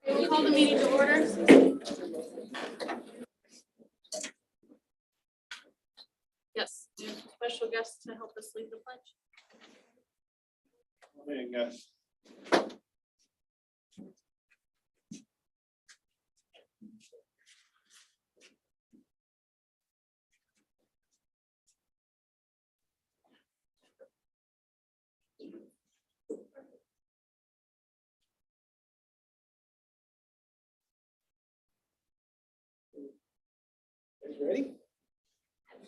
We'll call the meeting to order. Yes, we have a special guest to help us lead the pledge. Hey, guys. Ready?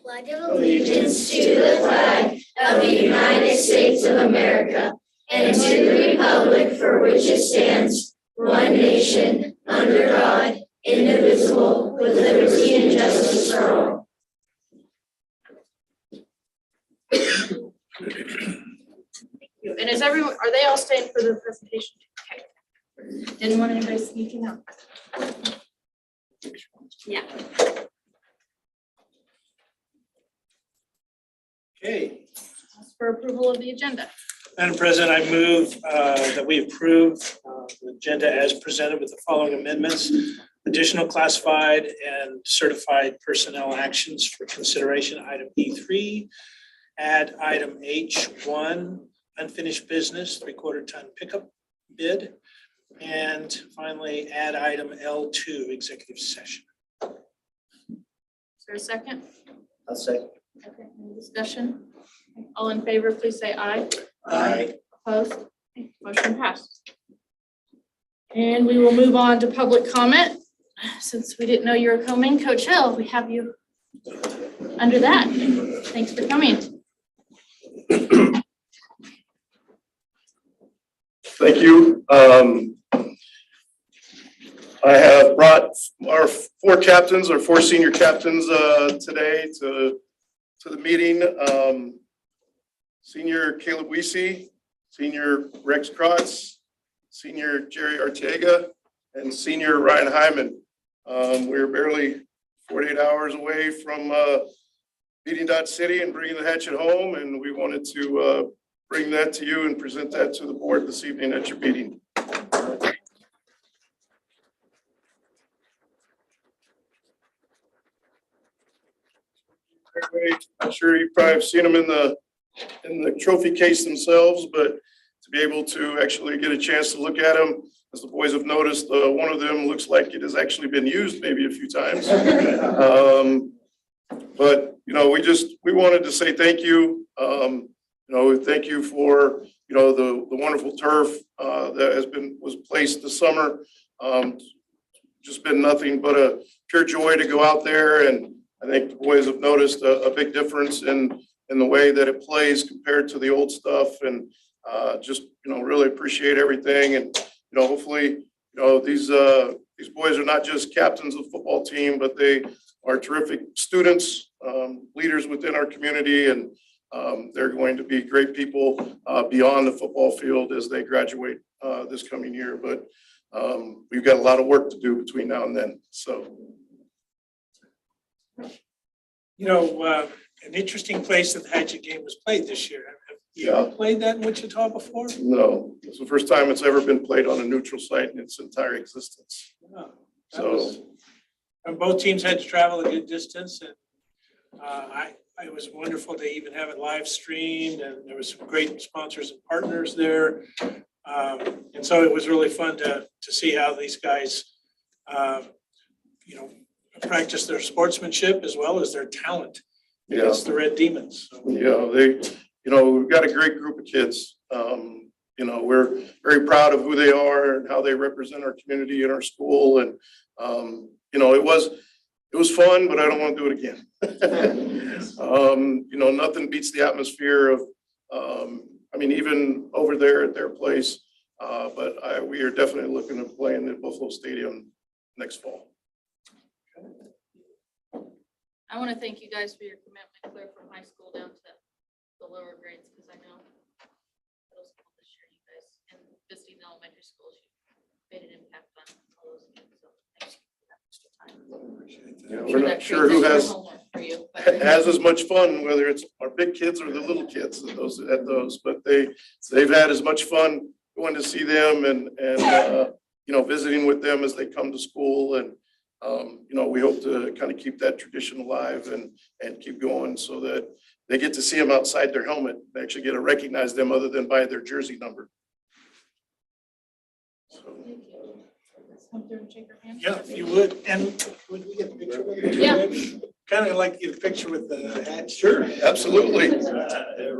Pledge of allegiance to the flag of the United States of America and to the republic for which it stands, one nation, under God, indivisible, with liberty and justice for all. And is everyone, are they all staying for the presentation? Okay. Didn't want anybody sneaking out. Yeah. Okay. Ask for approval of the agenda. Madam President, I move that we approve the agenda as presented with the following amendments. Additional classified and certified personnel actions for consideration, item E3. Add item H1, unfinished business, 3/4 ton pickup bid. And finally, add item L2, executive session. Is there a second? I'll second. Okay, any discussion? All in favor, please say aye. Aye. Opposed? Okay, motion passed. And we will move on to public comment. Since we didn't know you were coming, Coach Hill, we have you under that. Thanks for coming. Thank you. I have brought our four senior captains today to the meeting. Senior Caleb Weesey, Senior Rex Krotz, Senior Jerry Arteaga, and Senior Ryan Hyman. We're barely 48 hours away from beating Dodge City and bringing the hatchet home, and we wanted to bring that to you and present that to the board this evening at your meeting. I'm sure you probably have seen them in the trophy case themselves, but to be able to actually get a chance to look at them, as the boys have noticed, one of them looks like it has actually been used maybe a few times. But we wanted to say thank you. Thank you for the wonderful turf that was placed this summer. Just been nothing but a pure joy to go out there, and I think the boys have noticed a big difference in the way that it plays compared to the old stuff, and just really appreciate everything. And hopefully these boys are not just captains of the football team, but they are terrific students, leaders within our community, and they're going to be great people beyond the football field as they graduate this coming year. But we've got a lot of work to do between now and then. So, An interesting place that the hatchet game was played this year. Have you ever played that in Wichita before? No, it's the first time it's ever been played on a neutral site in its entire existence. Oh, and both teams had to travel a good distance, and it was wonderful to even have it live streamed, and there was some great sponsors and partners there. And so it was really fun to see how these guys, practice their sportsmanship as well as their talent against the Red Demons. So. Yeah, we've got a great group of kids. We're very proud of who they are and how they represent our community and our school. And, it was fun, but I don't want to do it again. Nothing beats the atmosphere of, even over there at their place. But we are definitely looking to play in the Buffalo Stadium next fall. I want to thank you guys for your commitment, clear from high school down to the lower grades, because I know middle school this year, you guys, and visiting the elementary schools, you made an impact on all those kids. So thank you for that extra time. We're not sure who has as much fun, whether it's our big kids or the little kids at those, but they've had as much fun going to see them and visiting with them as they come to school. And, we hope to kind of keep that tradition alive and keep going so that they get to see them outside their helmet. They actually get to recognize them other than by their jersey number. So. Come through and shake your hand. Yeah, if you would. And would we get a picture with it? Yeah. Kind of like to get a picture with the hat. Sure, absolutely.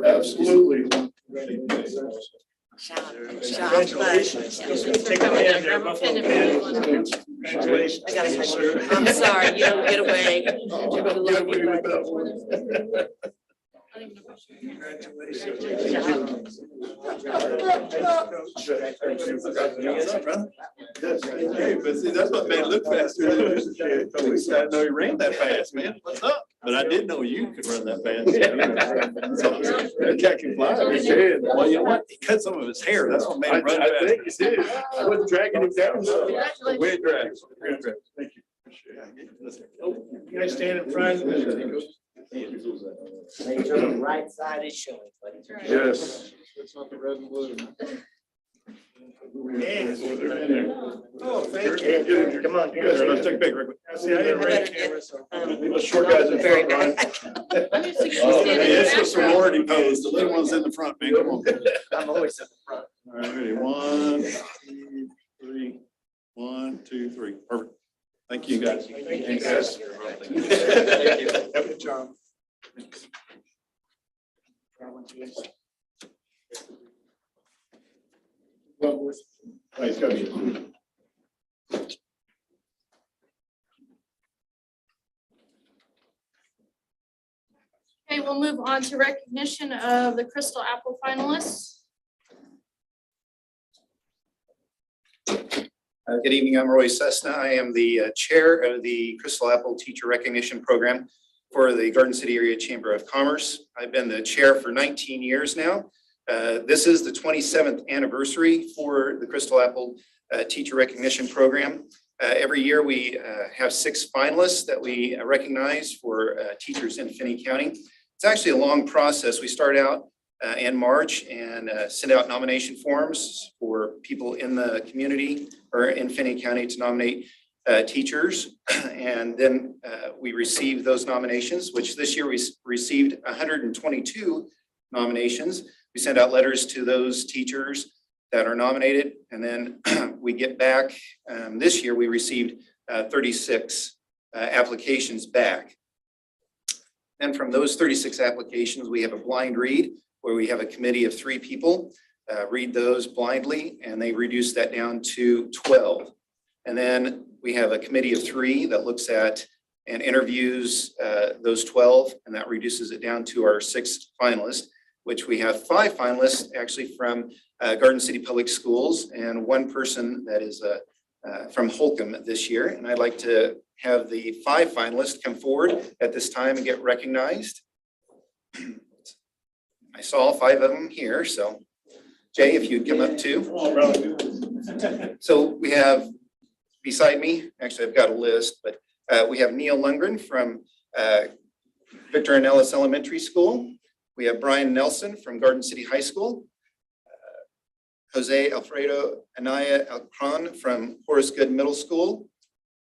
Absolutely. Congratulations. Take a hand there, Buffalo Pen. Congratulations. I'm sorry, you don't get away. Get away with that one. I don't even know if I should. Congratulations. Hey, but see, that's what made it look faster. At least I know you ran that fast, man. What's up? But I didn't know you could run that fast. That cat can fly. Well, you know what? He cut some of his hair. That's what made him run I fast. think he did. I wasn't dragging him down. Congratulations. Way drag. Thank you. You guys stand in front. Make sure the right side is showing, buddy. That's right. Yes. It's not the red and blue. Oh, thank you. Come on, You guys, let's take a picture. See, I didn't bring a camera, so. Leave us short guys in Very front, Ryan. I'm just thinking Oh, standing in the it's a background. sorority pose. The little one's in the front, man. Come on. I'm always at the front. All right, ready? 1, 2, 3. 1, 2, 3. Perfect. Thank you, guys. Thank you, guys. Thank you. Good job. Nice, guys. Okay, we'll move on to recognition of the Crystal Apple finalists. Good evening, I'm Roy Cessna. I am the chair of the Crystal Apple Teacher Recognition Program for the Garden City Area Chamber of Commerce. I've been the chair for 19 years now. This is the 27th anniversary for the Crystal Apple Teacher Recognition Program. Every year we have 6 finalists that we recognize for teachers in Finney County. It's actually a long process. We start out in March and send out nomination forms for people in the community or in Finney County to nominate teachers. And then we receive those nominations, which this year we received 122 nominations. We send out letters to those teachers that are nominated, and then we get back. This year we received 36 applications back. And from those 36 applications, we have a blind read where we have a committee of 3 people read those blindly, and they reduce that down to 12. And then we have a committee of 3 that looks at and interviews those 12, and that reduces it down to our 6 finalists, which we have 5 finalists actually from Garden City Public Schools and 1 person that is from Holcomb this year. And I'd like to have the 5 finalists come forward at this time and get recognized. I saw 5 of them here, so Jay, if you'd come up too. So we have beside me, actually I've got a list, but we have Neil Lundgren from Victor and Ellis Elementary School. We have Brian Nelson from Garden City High School. Jose Alfredo Anaya Alcron from Horace Good Middle School.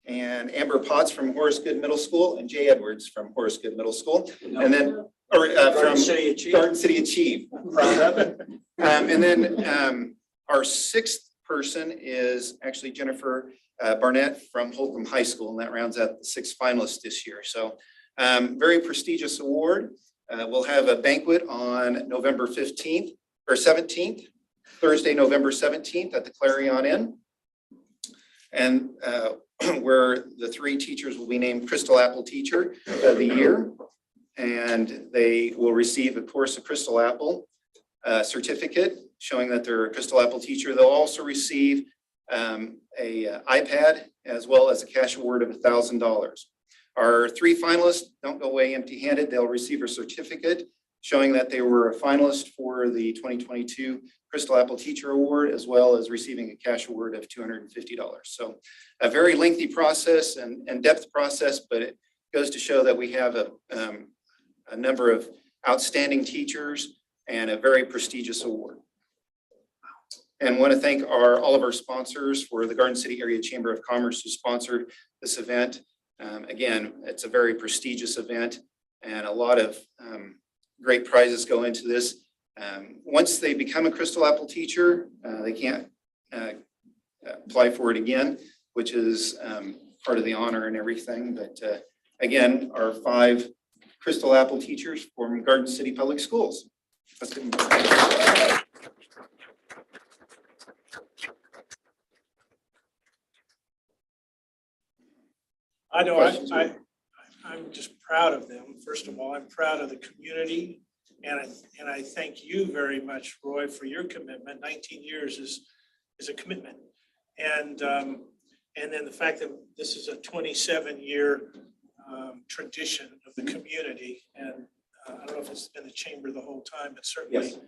And Amber Potts from Horace Good Middle School, and Jay Edwards from Horace Good Middle School. And then, or from Garden City Achieve. And then our 6th person is actually Jennifer Barnett from Holcomb High School, and that rounds out the 6 finalists this year. So very prestigious award. We'll have a banquet on November 15th or 17th, Thursday, November 17th at the Clarion Inn. And where the 3 teachers will be named Crystal Apple Teacher of the Year. And they will receive, of course, a Crystal Apple certificate showing that they're a Crystal Apple teacher. They'll also receive a iPad as well as a cash award of $1,000. Our 3 finalists don't go away empty-handed. They'll receive a certificate showing that they were a finalist for the 2022 Crystal Apple Teacher Award, as well as receiving a cash award of $250. So a very lengthy process and depth process, but it goes to show that we have a number of outstanding teachers and a very prestigious award. And want to thank all of our sponsors for the Garden City Area Chamber of Commerce who sponsored this event. Again, it's a very prestigious event and a lot of great prizes go into this. Once they become a Crystal Apple teacher, they can't apply for it again, which is part of the honor and everything. But again, our 5 Crystal Apple teachers from Garden City Public Schools. Let's give them. I know, Questions? I'm just proud of them. First of all, I'm proud of the community. And I thank you very much, Roy, for your commitment. 19 years is a commitment. And then the fact that this is a 27-year tradition of the community. And I don't know if it's been the chamber the whole time, but certainly Yes.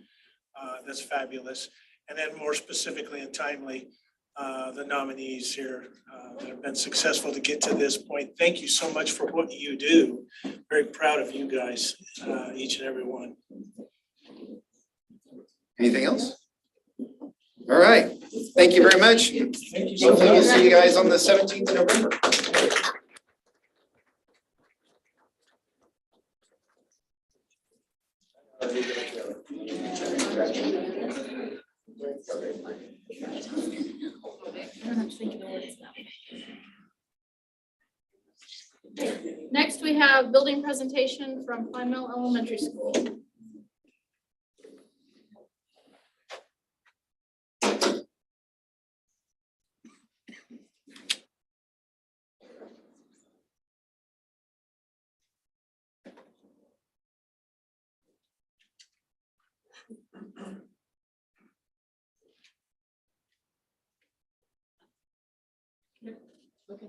That's fabulous. And then more specifically and timely, the nominees here that have been successful to get to this point. Thank you so much for what you do. Very proud of you guys, each and every one. Anything else? All right. Thank you very much. Thank you so Hopefully we'll much. see you guys on the 17th of November. Next, we have building presentation from Pine Mill Elementary School. Okay.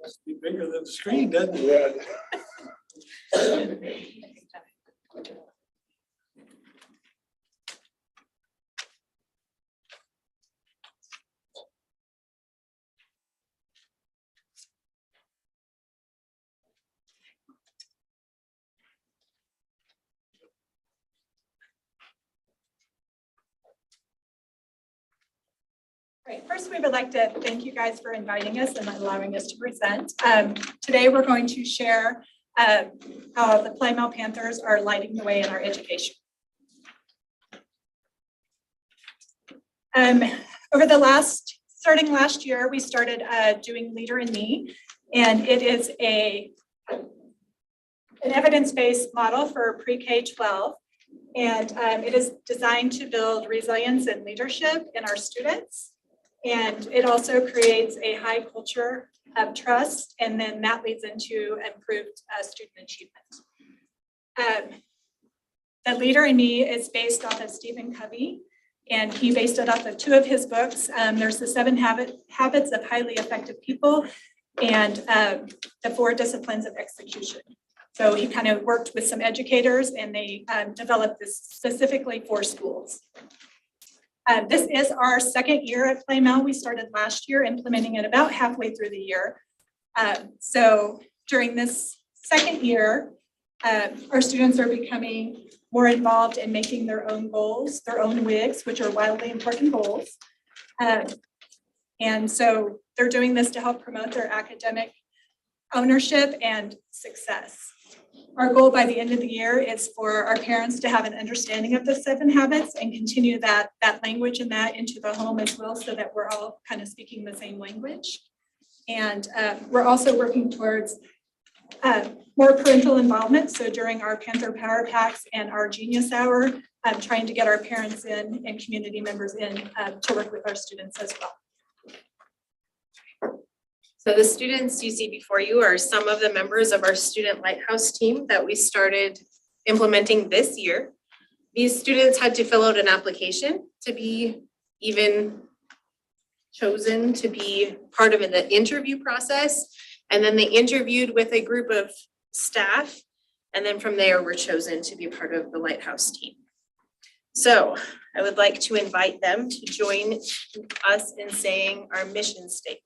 Must be bigger than the screen, doesn't it? Great. First, we would like to thank you guys for inviting us and allowing us to present. Today, we're going to share how the Plymouth Panthers are lighting the way in our education. Starting last year, we started doing Leader in Me, and it is an evidence-based model for pre-K-12. And it is designed to build resilience and leadership in our students. And it also creates a high culture of trust, and then that leads into improved student achievement. The Leader in Me is based off of Stephen Covey, and he based it off of 2 of his books. There's the 7 Habits of Highly Effective People and the 4 Disciplines of Execution. So he kind of worked with some educators, and they developed this specifically for schools. This is our 2nd year at Plymouth. We started last year implementing it about halfway through the year. So during this 2nd year, our students are becoming more involved in making their own goals, their own WIGs, which are wildly important goals. And so they're doing this to help promote their academic ownership and success. Our goal by the end of the year is for our parents to have an understanding of the 7 habits and continue that language and that into the home as well, so that we're all kind of speaking the same language. And we're also working towards more parental involvement. So during our Panther Power Packs and our Genius Hour, trying to get our parents in and community members in to work with our students as well. So the students you see before you are some of the members of our Student Lighthouse team that we started implementing this year. These students had to fill out an application to be even chosen to be part of the interview process. And then they interviewed with a group of staff. And then from there, were chosen to be part of the Lighthouse team. So I would like to invite them to join us in saying our mission statement.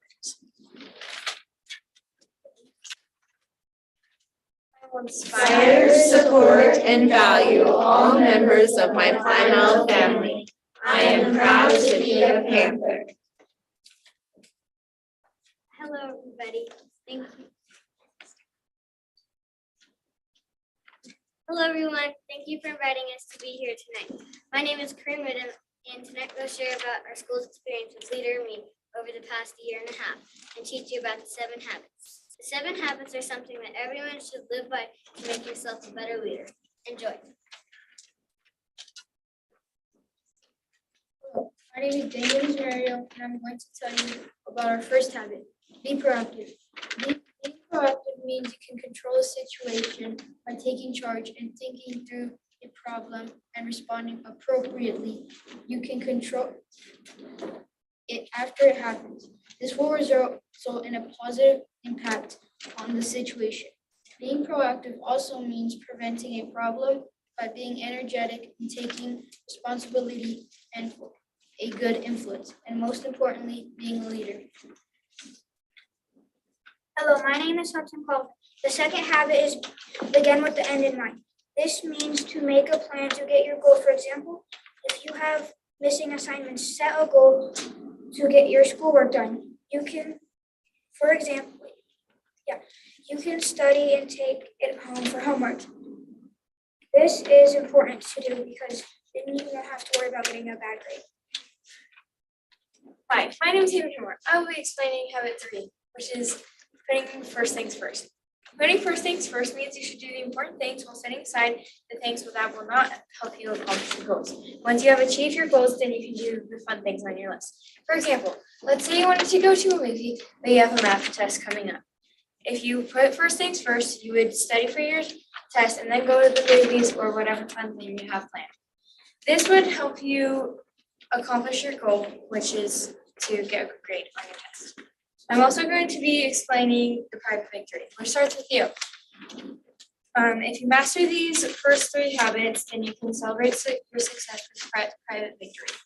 Inspire, support, and value all members of my Plymouth family. I am proud to be a Panther. Hello, everybody. Thank you. Hello, everyone. Thank you for inviting us to be here tonight. My name is Kareem Ridham, and tonight we'll share about our school's experience with Leader in Me over the past 1.5 years and teach you about the 7 habits. The 7 habits are something that everyone should live by to make yourself a better leader. Enjoy. Hello, my name is Daniel Mario, and I'm going to tell you about our first habit. Be proactive. Being proactive means you can control a situation by taking charge and thinking through a problem and responding appropriately. You can control it after it happens. This will result in a positive impact on the situation. Being proactive also means preventing a problem by being energetic and taking responsibility and a good influence, and most importantly, being a leader. Hello, my name is Hudson Cole. The second habit is begin with the end in mind. This means to make a plan to get your goal. For example, if you have missing assignments, set a goal to get your schoolwork done. You can, for example, you can study and take it home for homework. This is important to do because then you won't have to worry about getting a bad grade. Hi, my name is David Hemmer. I will be explaining habit 3, which is putting first things first. Putting first things first means you should do the important things while setting aside the things that will not help you accomplish your goals. Once you have achieved your goals, then you can do the fun things on your list. For example, let's say you wanted to go to a movie, but you have a math test coming up. If you put first things first, you would study for your test and then go to the movies or whatever fun thing you have planned. This would help you accomplish your goal, which is to get a good grade on your test. I'm also going to be explaining the private victory, which starts with you. If you master these first 3 habits, then you can celebrate your success with private victory.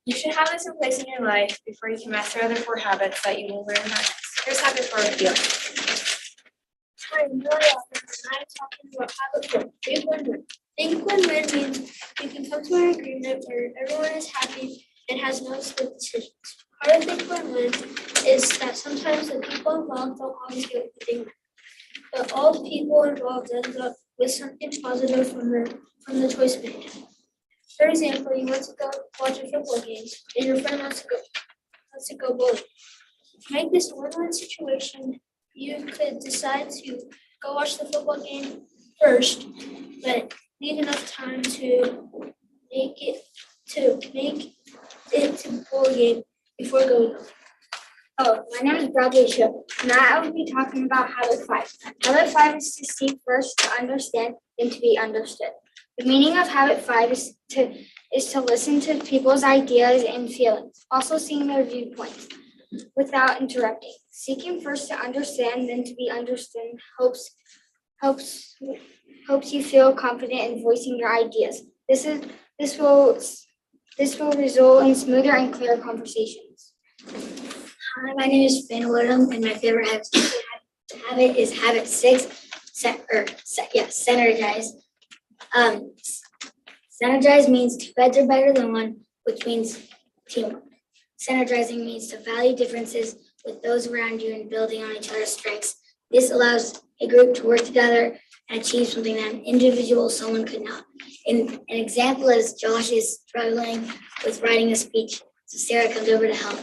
You should have this in place in your life before you can master other 4 habits that you will learn about next. Here's habit 4 of you. Hi, I'm talking about habit 4. Think win-win. Think win-win means you can come to an agreement where everyone is happy and has no split decisions. Part of think win-win is that sometimes the people involved don't always get what they want. but all the people involved end up with something positive from the choice made. For example, you want to go watch a football game and your friend wants to go bowling. To make this a win-win situation, you could decide to go watch the football game first, but need enough time to make it to the bowl game before going home. Oh, my name is Bradley Shook. Now I will be talking about habit 5. Habit 5 is to seek first to understand, then to be understood. The meaning of habit 5 is to listen to people's ideas and feelings, also seeing their viewpoints without interrupting. Seeking first to understand, then to be understood helps you feel confident in voicing your ideas. This will result in smoother and clearer conversations. Hi, my name is Finn Woodham, and my favorite habit is habit 6, synergize. Synergize means two beds are better than one, which means teamwork. Synergizing means to value differences with those around you and building on each other's strengths. This allows a group to work together and achieve something that an individual someone could not. An example is Josh is struggling with writing a speech, so Sarah comes over to help.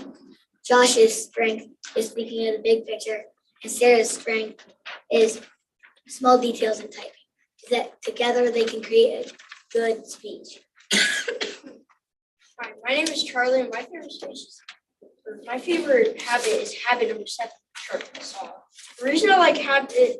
Josh's strength is speaking of the big picture, and Sarah's strength is small details in typing. That together they can create a good speech. Hi, my name is Charlie, and my favorite habit is habit number 7. The reason I like habit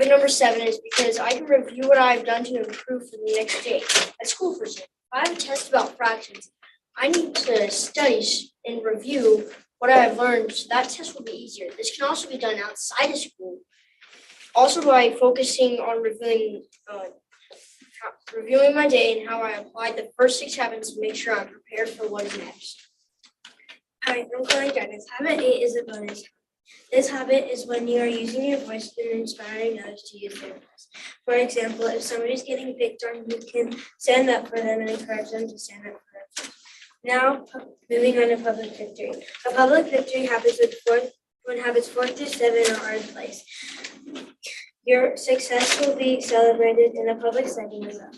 number 7 is because I can review what I've done to improve for the next day. At school, for example, if I have a test about fractions, I need to study and review what I've learned, so that test will be easier. This can also be done outside of school, also by focusing on reviewing my day and how I applied the first 6 habits to make sure I'm prepared for what is next. Hi, I'm Chloe Dennis. Habit 8 is a bonus. This habit is when you are using your voice and inspiring others to use their voice. For example, if somebody's getting picked on, you can stand up for them and encourage them to stand up for themselves. Now, moving on to public victory. A public victory happens when habits 4 through 7 are in place. Your success will be celebrated in a public setting as well.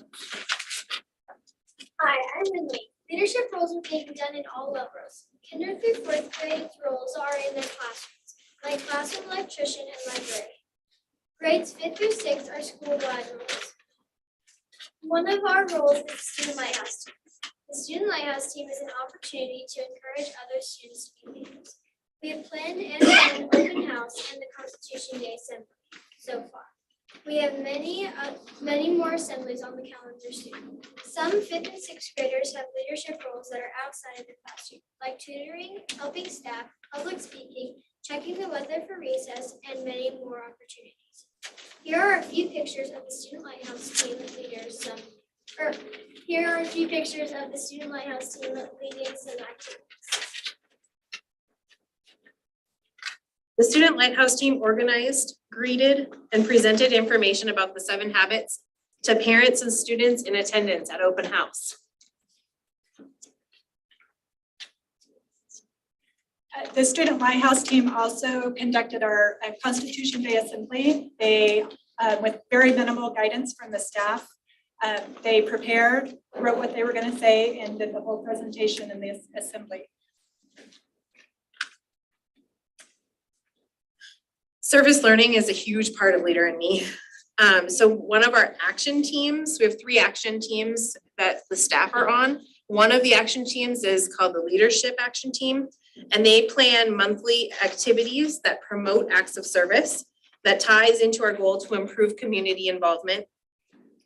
Hi, I'm Rinley. Leadership roles are being done in all levels. Kinder through 4th grade roles are in their classrooms, like classroom electrician and librarian. Grades 5th through 6th are school-wide roles. One of our roles is the Student Lighthouse Team. The Student Lighthouse Team is an opportunity to encourage other students to be leaders. We have planned and done an open house and the Constitution Day Assembly so far. We have many more assemblies on the calendar soon. Some 5th and 6th graders have leadership roles that are outside of the classroom, like tutoring, helping staff, public speaking, checking the weather for recess, and many more opportunities. Here are a few pictures of the Student Lighthouse Team leaders. Here are a few pictures of the Student Lighthouse Team leading some activities. The Student Lighthouse Team organized, greeted, and presented information about the 7 habits to parents and students in attendance at open house. The Student Lighthouse Team also conducted our Constitution Day Assembly. They, with very minimal guidance from the staff, they prepared, wrote what they were going to say, and did the whole presentation in the assembly. Service learning is a huge part of Leader in Me. So one of our action teams, we have 3 action teams that the staff are on. One of the action teams is called the Leadership Action Team, and they plan monthly activities that promote acts of service that ties into our goal to improve community involvement.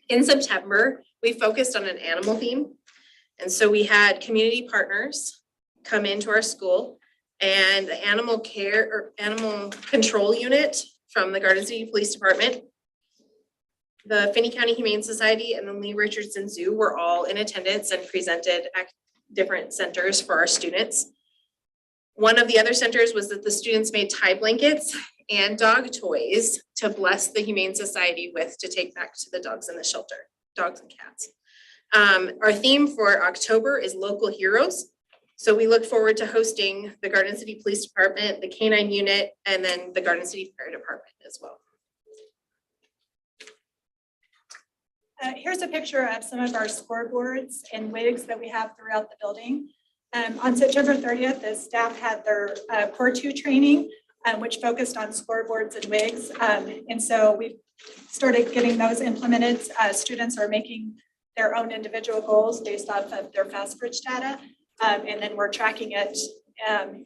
In September, we focused on an animal theme. And so we had community partners come into our school, and the animal care or animal control unit from the Garden City Police Department, the Finney County Humane Society, and the Lee Richardson Zoo were all in attendance and presented at different centers for our students. One of the other centers was that the students made tie blankets and dog toys to bless the Humane Society with to take back to the dogs in the shelter, dogs and cats. Our theme for October is local heroes. So we look forward to hosting the Garden City Police Department, the Canine Unit, and then the Garden City Fire Department as well. Here's a picture of some of our scoreboards and wigs that we have throughout the building. On September 30th, the staff had their Core 2 training, which focused on scoreboards and wigs. And so we started getting those implemented. Students are making their own individual goals based off of their FastBridge data. And then we're tracking it.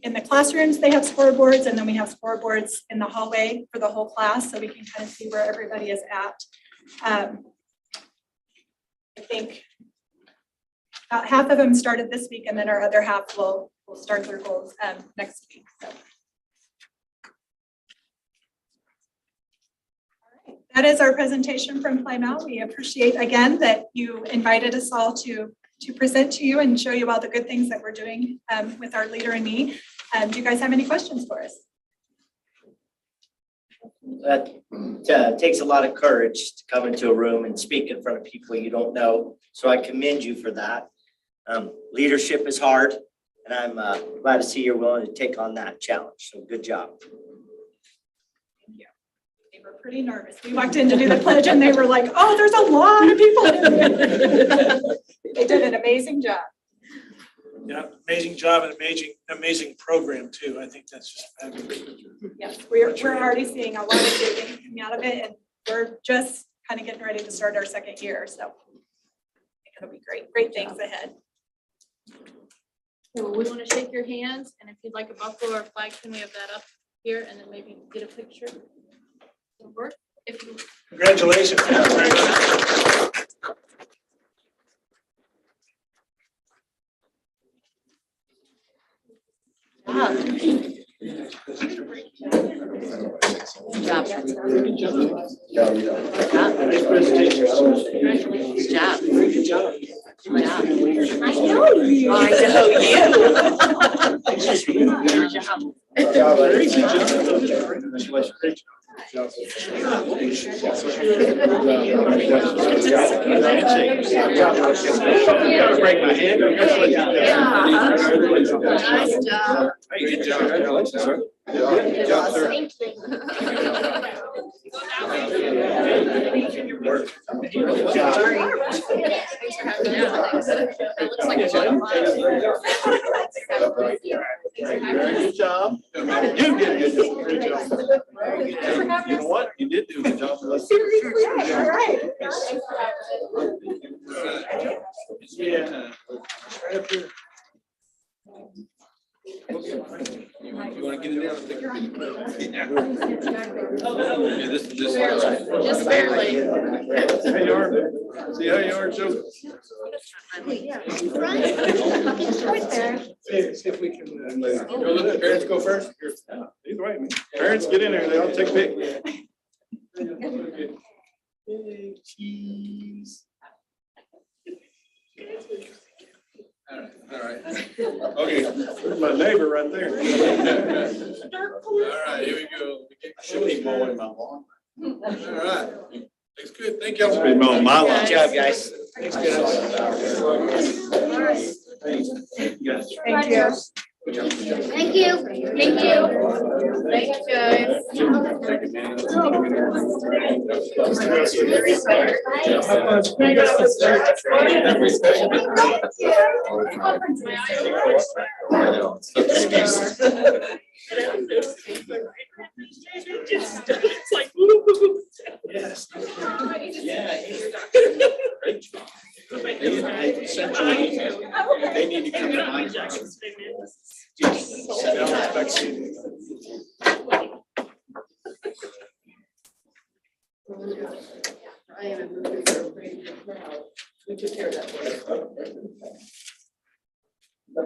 In the classrooms, they have scoreboards, and then we have scoreboards in the hallway for the whole class, so we can kind of see where everybody is at. I think about half of them started this week, and then our other half will start their goals next week. So. That is our presentation from Plymouth. We appreciate again that you invited us all to present to you and show you all the good things that we're doing with our Leader in Me. Do you guys have any questions for us? That takes a lot of courage to come into a room and speak in front of people you don't know. So I commend you for that. Leadership is hard, and I'm glad to see you're willing to take on that challenge. So good job. They were pretty nervous. We walked in to do the pledge and they were like, oh, there's a lot of people in there. They did an amazing job. Yeah, amazing job and amazing program too. I think that's just fabulous. Yes, we're already seeing a lot of good things coming out of it, and we're just kind of getting ready to start our second year. So I think it'll be great things ahead. So we want to shake your hands, and if you'd like a buffalo or flag, can we have that up here and then maybe get a picture? It'll work. If you Congratulations. Break my hand. Nice job. Hey, good job. Congratulations, sir. Good job, sir. Thanks for having me. It looks like a lot of fun. Good job. You did a good job. You know what? You did do a good job. All right. Yeah. Right up here. You want to get it down? Yeah, this. Just barely. How you are? See how you are, Joe? See if we can. Go let the parents go first. Either way, man. Parents, get in there. They all take a pic. Cheese. All right. Okay, there's my neighbor right there. All right, here we go. Should be mowing my lawn. All right, looks good. Thank y'all. Should be mowing my lawn. Good job, guys. Thanks, guys. Thank you. Thank you. Thank you. Thank you, guys. It's like, Yes. Great job. They need to come to my Jackson.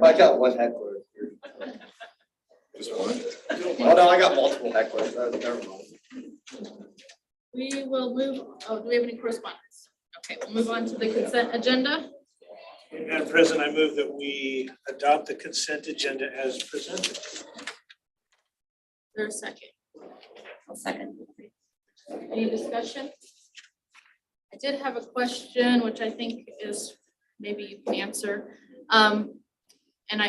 I got one heckler. Just one. Oh, no, I got multiple hecklers. Never mind. we will move, oh, do we have any correspondence? Okay, we'll move on to the consent agenda. Madam President, I move that we adopt the consent agenda as presented. There's a second. I'll second. Any discussion? I did have a question, which I think is maybe you can answer. And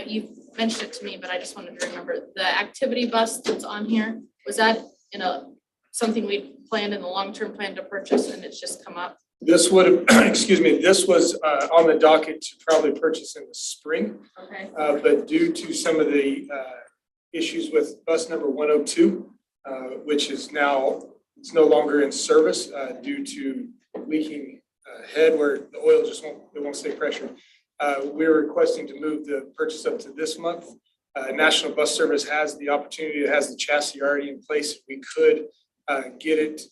you've mentioned it to me, but I just wanted to remember the activity bus that's on here. Was that in something we planned in the long-term plan to purchase and it's just come up? This would have, excuse me, this was on the docket to probably purchase in the spring. Okay. But due to some of the issues with bus number 102, which is now, it's no longer in service due to leaking head where the oil just won't stay pressured. We're requesting to move the purchase up to this month. National Bus Service has the opportunity, it has the chassis already in place. We could get it,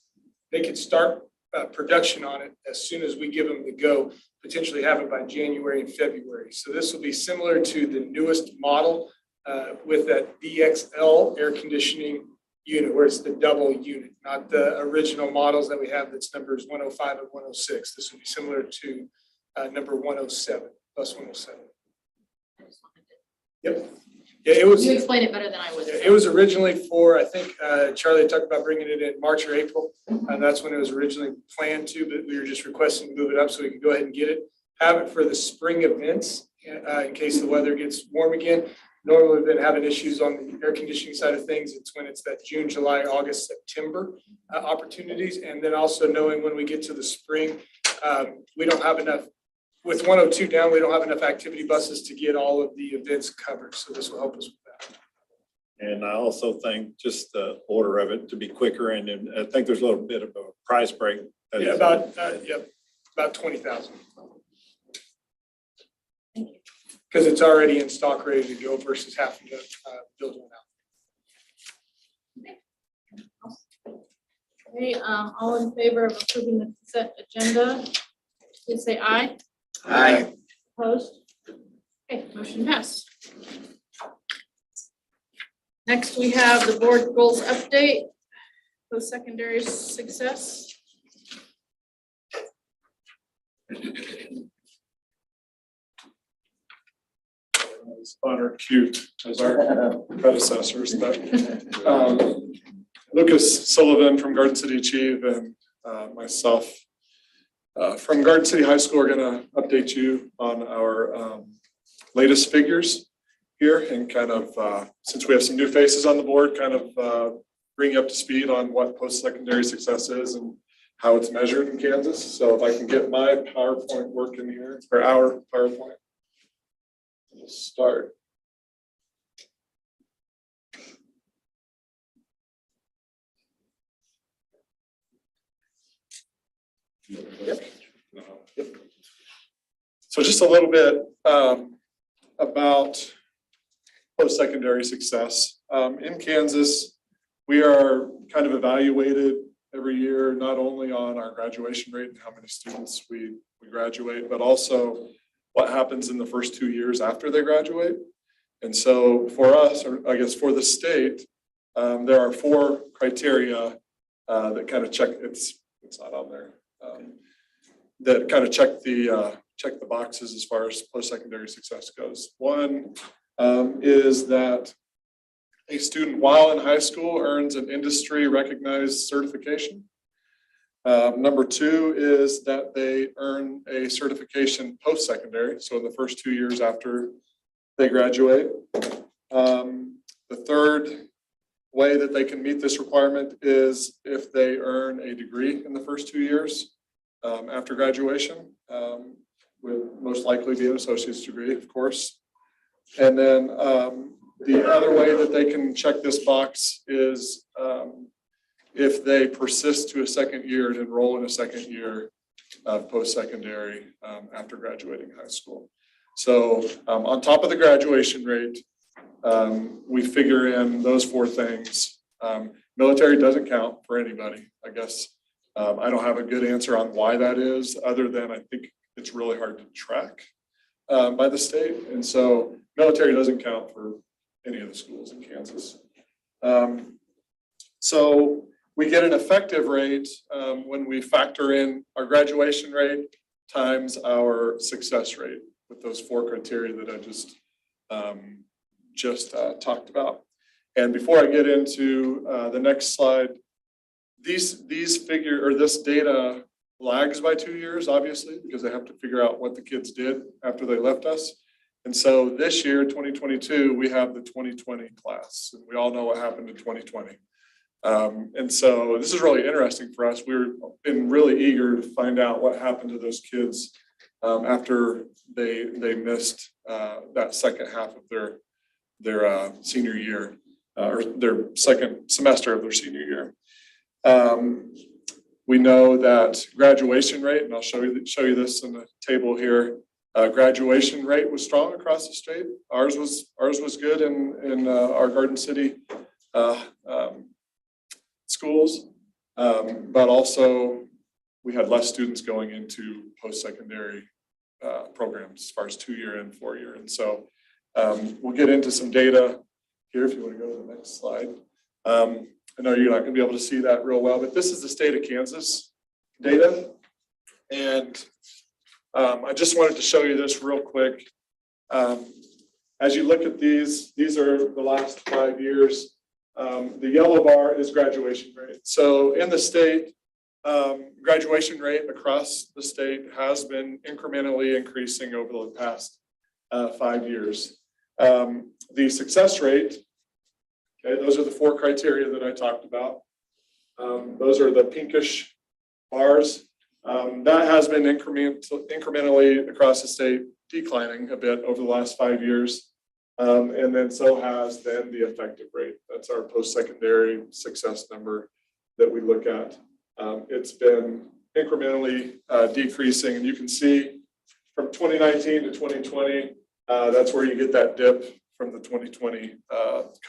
they could start production on it as soon as we give them the go, potentially have it by January and February. So this will be similar to the newest model with that DXL air conditioning unit, where it's the double unit, not the original models that we have that's numbers 105 and 106. This will be similar to number 107, bus 107. Yep. Yeah, it was. You explained it better than I would. It was originally for, I think, Charlie talked about bringing it in March or April. And that's when it was originally planned to, but we were just requesting to move it up so we could go ahead and get it. Have it for the spring events in case the weather gets warm again. Normally, we've been having issues on the air conditioning side of things. It's when it's that June, July, August, September opportunities. And then also knowing when we get to the spring, we don't have enough. With 102 down, we don't have enough activity buses to get all of the events covered. So this will help us with that. And I also think just the order of it to be quicker, and I think there's a little bit of a price break. Yeah, about 20,000. Because it's already in stock, ready to go versus having to build one out. Okay, all in favor of approving the consent agenda, please say aye. Aye. Opposed? Okay, motion passed. Next, we have the board goals update, post-secondary success. On our cute as our predecessors, but Lucas Sullivan from Garden City Achieve and myself from Garden City High School are going to update you on our latest figures here and kind of, since we have some new faces on the board, kind of bring you up to speed on what post-secondary success is and how it's measured in Kansas. So if I can get my PowerPoint working here, or our PowerPoint. We'll start. Yep. So just a little bit about post-secondary success. In Kansas, we are kind of evaluated every year, not only on our graduation rate and how many students we graduate, but also what happens in the first 2 years after they graduate. And so for us, or I guess for the state, there are 4 criteria that kind of check, it's not on there, that kind of check the boxes as far as post-secondary success goes. One is that a student while in high school earns an industry recognized certification. Number 2 is that they earn a certification post-secondary, so in the first 2 years after they graduate. The third way that they can meet this requirement is if they earn a degree in the first 2 years after graduation, would most likely be an associate's degree, of course. And then the other way that they can check this box is if they persist to a second year and enroll in a second year of post-secondary after graduating high school. So on top of the graduation rate, we figure in those 4 things. Military doesn't count for anybody, I guess. I don't have a good answer on why that is, other than I think it's really hard to track by the state. And so military doesn't count for any of the schools in Kansas. So we get an effective rate when we factor in our graduation rate times our success rate with those 4 criteria that I just talked about. And before I get into the next slide, these figure, or this data lags by 2 years, obviously, because they have to figure out what the kids did after they left us. And so this year, 2022, we have the 2020 class, and we all know what happened in 2020. And so this is really interesting for us. We've been really eager to find out what happened to those kids after they missed that second half of their senior year, or their second semester of their senior year. We know that graduation rate, and I'll show you this in the table here. Graduation rate was strong across the state. Ours was good in our Garden City schools, but also we had less students going into post-secondary programs as far as 2-year and 4-year. And so we'll get into some data here if you want to go to the next slide. I know you're not going to be able to see that real well, but this is the state of Kansas data. And I just wanted to show you this real quick. As you look at these are the last 5 years. The yellow bar is graduation rate. So in the state, graduation rate across the state has been incrementally increasing over the past 5 years. The success rate, okay, those are the 4 criteria that I talked about. Those are the pinkish bars. That has been incrementally across the state declining a bit over the last 5 years. And then so has then the effective rate. That's our post-secondary success number that we look at. It's been incrementally decreasing, and you can see from 2019 to 2020, that's where you get that dip from the 2020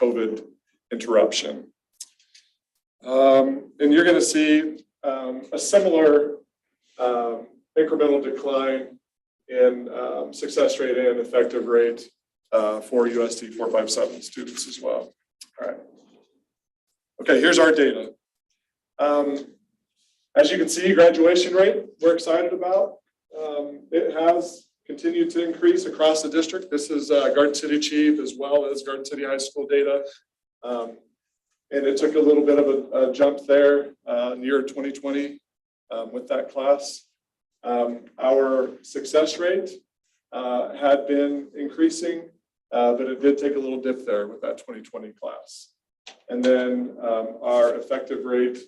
COVID interruption. And you're going to see a similar incremental decline in success rate and effective rate for USD-457 students as well. All right. Okay, here's our data. As you can see, graduation rate, we're excited about. It has continued to increase across the district. This is Garden City Chief as well as Garden City High School data. And it took a little bit of a jump there in the year 2020 with that class. Our success rate had been increasing, but it did take a little dip there with that 2020 class. And then our effective rate,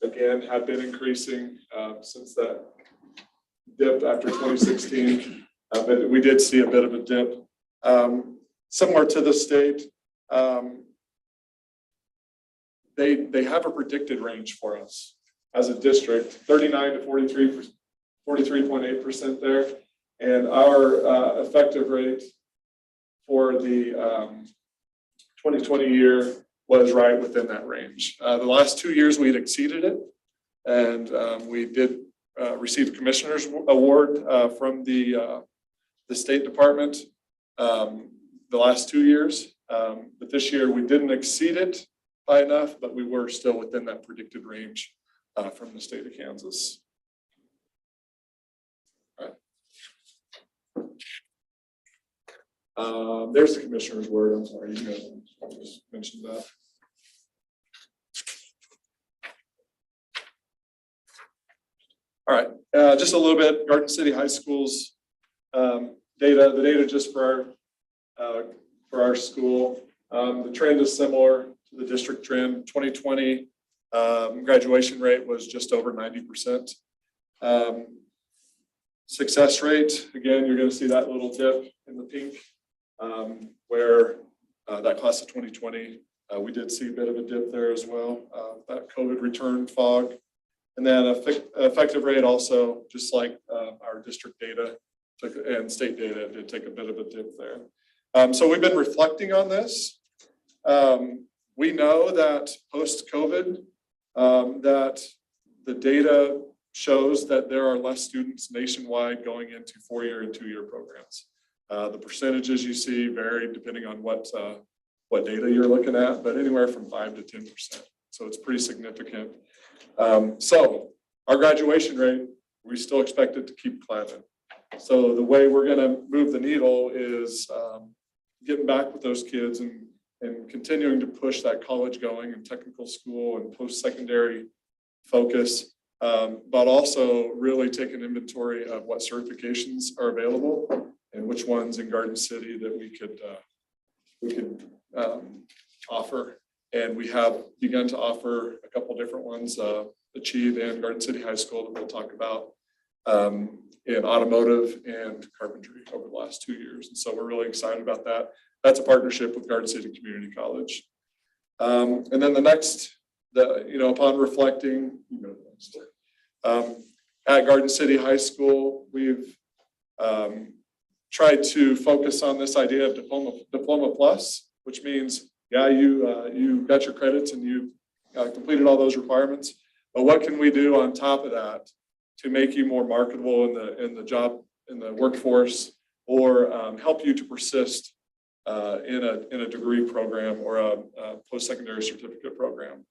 again, had been increasing since that dip after 2016, but we did see a bit of a dip. Similar to the state, they have a predicted range for us as a district, 39 to 43.8% there. And our effective rate for the 2020 year was right within that range. The last 2 years we'd exceeded it, and we did receive a commissioner's award from the State Department the last 2 years. But this year we didn't exceed it by enough, but we were still within that predicted range from the state of Kansas. All right. There's the commissioner's word. I'm sorry, you guys just mentioned that. All right, just a little bit, Garden City High School's data, the data just for our school. The trend is similar to the district trend. 2020 graduation rate was just over 90%. Success rate, again, you're going to see that little dip in the pink where that class of 2020, we did see a bit of a dip there as well, that COVID return fog. And then effective rate also, just like our district data and state data, did take a bit of a dip there. So we've been reflecting on this. We know that post-COVID, that the data shows that there are less students nationwide going into 4-year and 2-year programs. The percentages you see vary depending on what data you're looking at, but anywhere from 5 to 10%. So it's pretty significant. So our graduation rate, we still expect it to keep climbing. So the way we're going to move the needle is getting back with those kids and continuing to push that college going and technical school and post-secondary focus, but also really taking inventory of what certifications are available and which ones in Garden City that we could offer. And we have begun to offer a couple different ones, Achieve and Garden City High School that we'll talk about in automotive and carpentry over the last 2 years. And so we're really excited about that. That's a partnership with Garden City Community College. And then the next, upon reflecting, at Garden City High School, we've tried to focus on this idea of diploma plus, which means, yeah, you got your credits and you've completed all those requirements, but what can we do on top of that to make you more marketable in the workforce, or help you to persist in a degree program or a post-secondary certificate program.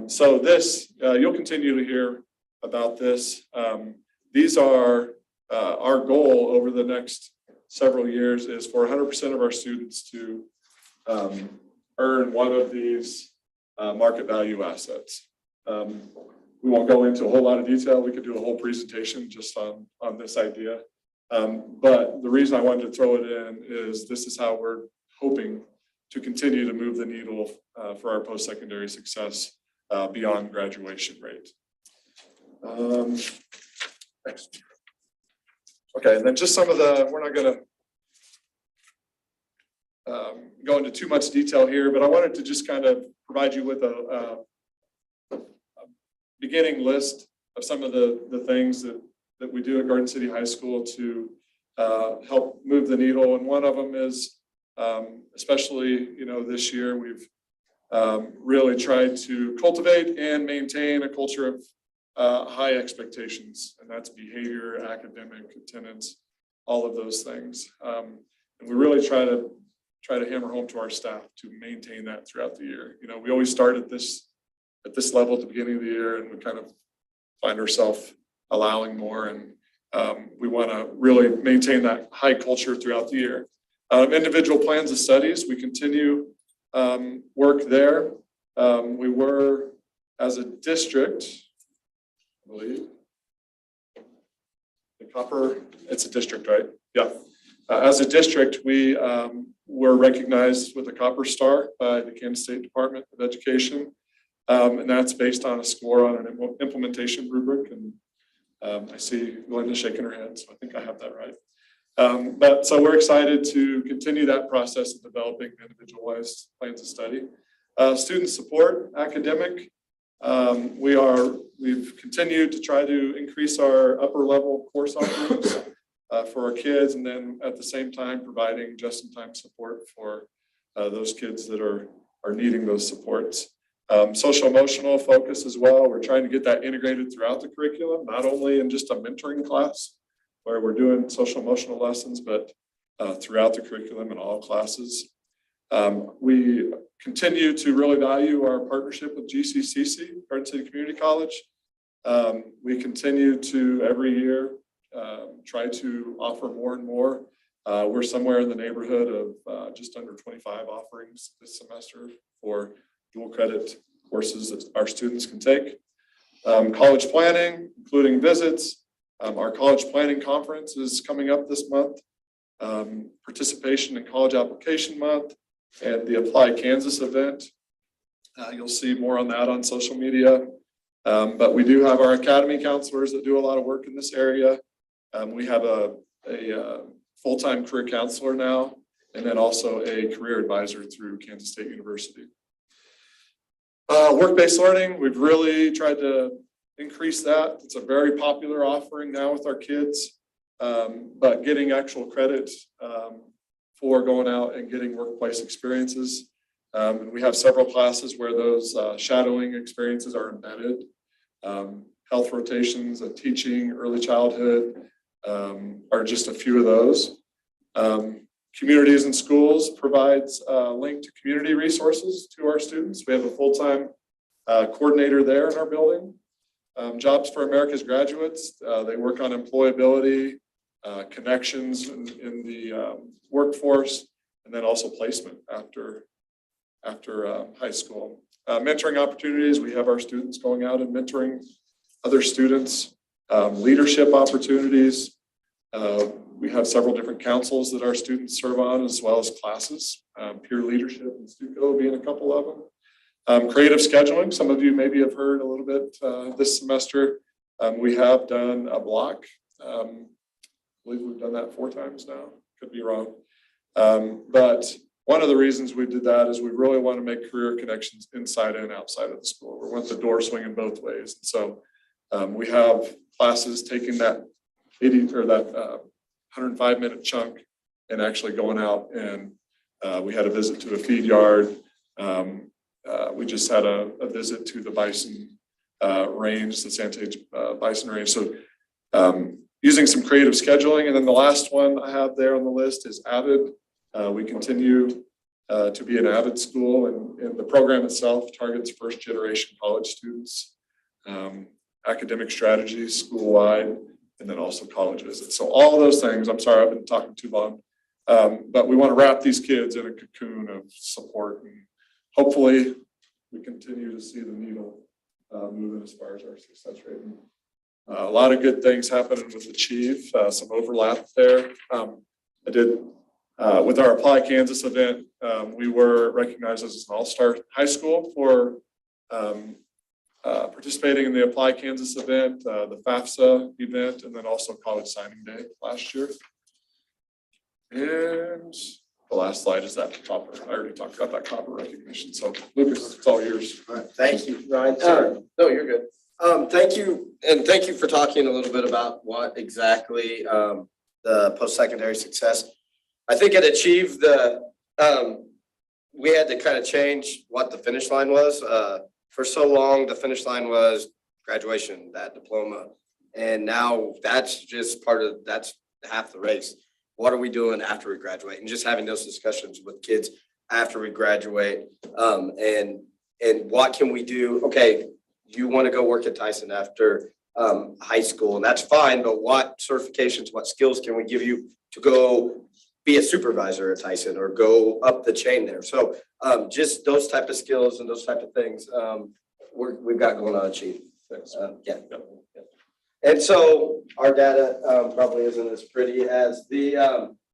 So this, you'll continue to hear about this. These are our goal over the next several years is for 100% of our students to earn one of these market value assets. We won't go into a whole lot of detail. We could do a whole presentation just on this idea. But the reason I wanted to throw it in is this is how we're hoping to continue to move the needle for our post-secondary success beyond graduation rate. Next. Okay, and then just some of we're not going to go into too much detail here, but I wanted to just kind of provide you with a beginning list of some of the things that we do at Garden City High School to help move the needle. And one of them is, especially, this year, we've really tried to cultivate and maintain a culture of high expectations, and that's behavior, academic, attendance, all of those things. And we really try to hammer home to our staff to maintain that throughout the year. We always start at this level at the beginning of the year, and we kind of find ourselves allowing more, and we want to really maintain that high culture throughout the year. Individual plans of studies, we continue work there. We were, as a district, I believe, the Copper, it's a district, right? Yeah. As a district, we were recognized with a Copper Star by the Kansas State Department of Education. And that's based on a score on an implementation rubric. And I see Glenda shaking her head, so I think I have that right. But so we're excited to continue that process of developing individualized plans of study. Student support, academic. We've continued to try to increase our upper level course offerings for our kids, and then at the same time providing just-in-time support for those kids that are needing those supports. Social emotional focus as well. We're trying to get that integrated throughout the curriculum, not only in just a mentoring class where we're doing social emotional lessons, but throughout the curriculum in all classes. We continue to really value our partnership with GCCC, Garden City Community College. We continue to every year try to offer more and more. We're somewhere in the neighborhood of just under 25 offerings this semester for dual credit courses that our students can take. College planning, including visits. Our college planning conference is coming up this month. Participation in college application month and the Apply Kansas event. You'll see more on that on social media. But we do have our academy counselors that do a lot of work in this area. We have a full-time career counselor now, and then also a career advisor through Kansas State University. Work-based learning, we've really tried to increase that. It's a very popular offering now with our kids, but getting actual credit for going out and getting workplace experiences. And we have several classes where those shadowing experiences are embedded. Health rotations and teaching, early childhood are just a few of those. Communities and Schools provides a link to community resources to our students. We have a full-time coordinator there in our building. Jobs for America's Graduates, they work on employability, connections in the workforce, and then also placement after high school. Mentoring opportunities, we have our students going out and mentoring other students. Leadership opportunities. We have several different councils that our students serve on, as well as classes. Peer leadership and Stuco being a couple of them. Creative scheduling, some of you maybe have heard a little bit this semester. We have done a block. I believe we've done that 4 times now, could be wrong. But one of the reasons we did that is we really want to make career connections inside and outside of the school. We want the door swinging both ways. So we have classes taking that 80 or that 105-minute chunk and actually going out, and we had a visit to a feed yard. We just had a visit to the bison range, the Santage bison range. So using some creative scheduling. And then the last one I have there on the list is Avid. We continue to be an Avid school, and the program itself targets first-generation college students, academic strategies school-wide, and then also college visits. So all of those things, I'm sorry, I've been talking too long, but we want to wrap these kids in a cocoon of support, and hopefully we continue to see the needle moving as far as our success rate. A lot of good things happening with Achieve, some overlap there. I did, with our Apply Kansas event, we were recognized as an all-star high school for participating in the Apply Kansas event, the FAFSA event, and then also College Signing Day last year. And the last slide is that copper. I already talked about that copper recognition. So Lucas, it's all yours. All right, thank you, Ryan. No, you're good. Thank you, and thank you for talking a little bit about what exactly the post-secondary success. I think at Achieve, we had to kind of change what the finish line was. For so long, the finish line was graduation, that diploma. And now that's just that's half the race. What are we doing after we graduate? And just having those discussions with kids after we graduate, and what can we do? Okay, you want to go work at Tyson after high school, and that's fine, but what certifications, what skills can we give you to go be a supervisor at Tyson or go up the chain there? So just those type of skills and those type of things we've got going on Achieve. Yeah. And so our data probably isn't as pretty as the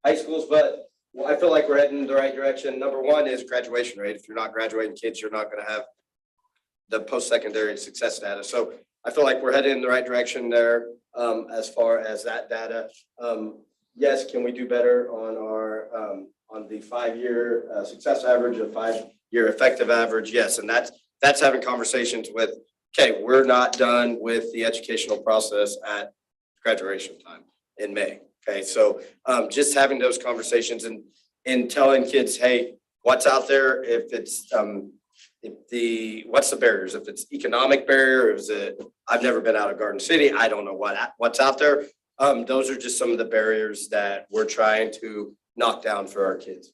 high schools, but I feel like we're heading in the right direction. Number one is graduation rate. If you're not graduating kids, you're not going to have the post-secondary success data. So I feel like we're headed in the right direction there as far as that data. Yes, can we do better on our on the 5-year success average, a 5-year effective average? Yes, and that's having conversations with, okay, we're not done with the educational process at graduation time in May. Okay, so just having those conversations and telling kids, hey, what's out there? If it's what's the barriers? If it's economic barrier, is it, I've never been out of Garden City, I don't know what's out there. Those are just some of the barriers that we're trying to knock down for our kids.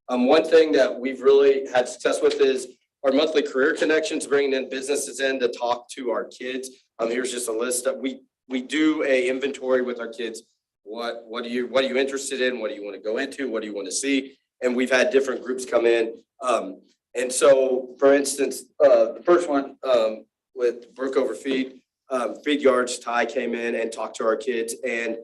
One thing that we've really had success with is our monthly career connections, bringing in businesses in to talk to our kids. Here's just a list that we do a inventory with our kids. What are you interested in? What do you want to go into? What do you want to see? And we've had different groups come in. And so, for instance, the first one with Brookover Feed Yards, Ty came in and talked to our kids, and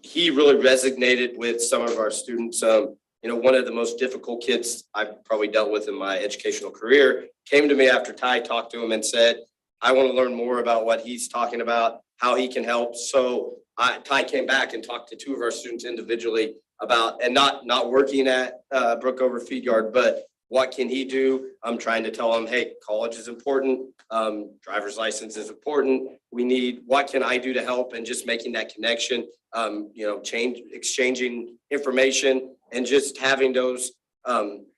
he really resonated with some of our students. One of the most difficult kids I've probably dealt with in my educational career came to me after Ty talked to him and said, I want to learn more about what he's talking about, how he can help. So Ty came back and talked to 2 of our students individually about, and not working at Brookover Feed Yard, but what can he do? I'm trying to tell him, hey, college is important. Driver's license is important. What can I do to help? And just making that connection, exchanging information, and just having those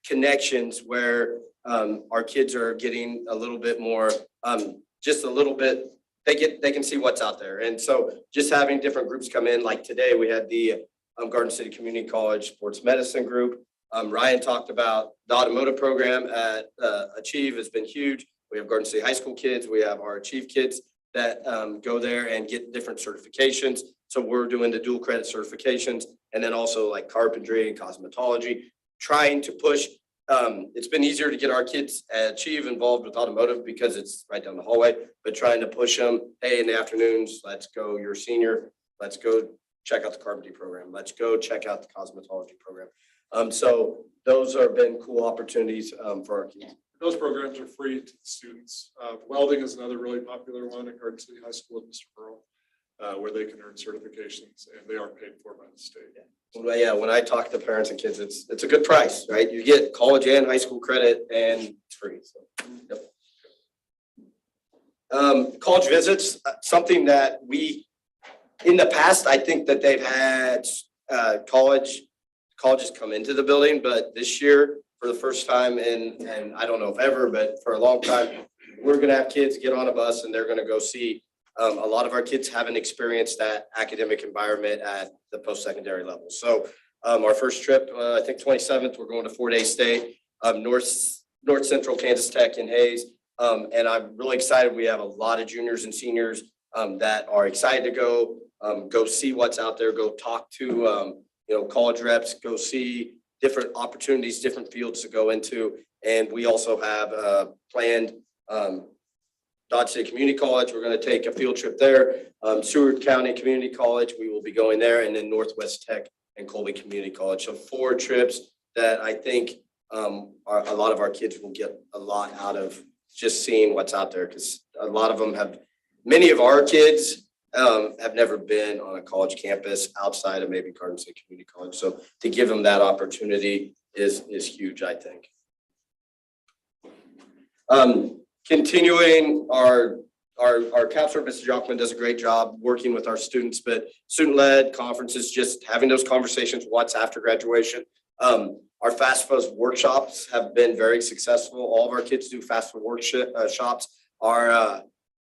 connections where our kids are getting a little bit more, just a little bit, they can see what's out there. And so just having different groups come in, like today we had the Garden City Community College Sports Medicine group. Ryan talked about the automotive program at Achieve has been huge. We have Garden City High School kids. We have our Achieve kids that go there and get different certifications. So we're doing the dual credit certifications, and then also like carpentry and cosmetology, trying to push. It's been easier to get our kids at Achieve involved with automotive because it's right down the hallway, but trying to push them, hey, in the afternoons, let's go, you're a senior, let's go check out the carpentry program. Let's go check out the cosmetology program. So those have been cool opportunities for our kids. Those programs are free to the students. Welding is another really popular one at Garden City High School with Mr. Burrow, where they can earn certifications and they are paid for by the state. Well, yeah, when I talk to parents and kids, it's a good price, right? You get college and high school credit and it's free, so. Yep. College visits, something that in the past, I think that they've had colleges come into the building, but this year, for the first time and I don't know if ever, but for a long time, we're gonna have kids get on a bus and they're gonna go see. A lot of our kids haven't experienced that academic environment at the post-secondary level. So our first trip, I think 27th, we're going to 4-day stay, North Central Kansas Tech in Hayes. And I'm really excited. We have a lot of juniors and seniors that are excited to go see what's out there, go talk to college reps, go see different opportunities, different fields to go into. And we also have planned Dodge City Community College, we're going to take a field trip there. Seward County Community College, we will be going there, and then Northwest Tech and Colby Community College. So 4 trips that I think a lot of our kids will get a lot out of just seeing what's out there, because a lot of them many of our kids have never been on a college campus outside of maybe Garden City Community College. So to give them that opportunity is huge, I think. Continuing our counselor, Mr. Jockman, does a great job working with our students, but student-led conferences, just having those conversations, what's after graduation. Our FAFSA workshops have been very successful. All of our kids do FAFSA workshops.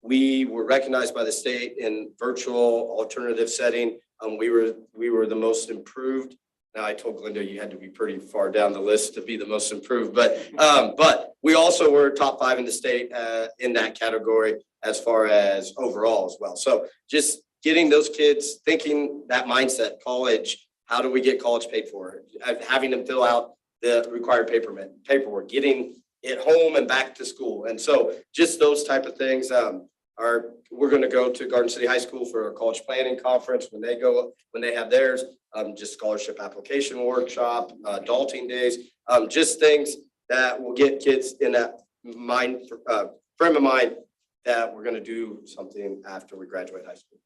We were recognized by the state in virtual alternative setting. We were the most improved. Now, I told Glenda you had to be pretty far down the list to be the most improved, but we also were top 5 in the state in that category as far as overall as well. So just getting those kids thinking that mindset, college, how do we get college paid for? Having them fill out the required paperwork, getting it home and back to school. And so just those type of things we're going to go to Garden City High School for a college planning conference when they have theirs. Just scholarship application workshop, adulting days, just things that will get kids in that frame of mind that we're going to do something after we graduate high school.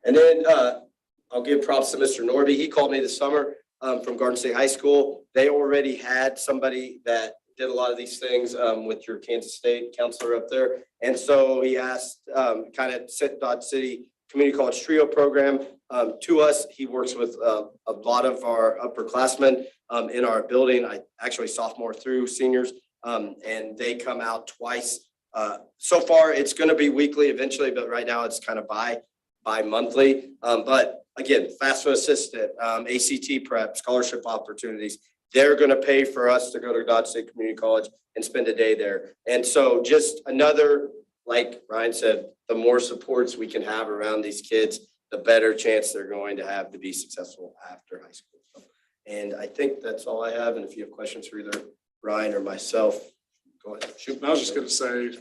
And then I'll give props to Mr. Norby. He called me this summer from Garden City High School. They already had somebody that did a lot of these things with your Kansas State counselor up there. And so he asked kind of set Dodge City Community College Trio program to us. He works with a lot of our upperclassmen in our building, actually sophomore through seniors, and they come out twice. So far, it's going to be weekly eventually, but right now it's kind of bi-monthly. But again, FAFSA assistant, ACT prep, scholarship opportunities. They're going to pay for us to go to Dodge State Community College and spend a day there. And so just another, like Ryan said, the more supports we can have around these kids, the better chance they're going to have to be successful after high school. And I think that's all I have. And if you have questions for either Ryan or myself, go ahead. Shoot, I was just going to say,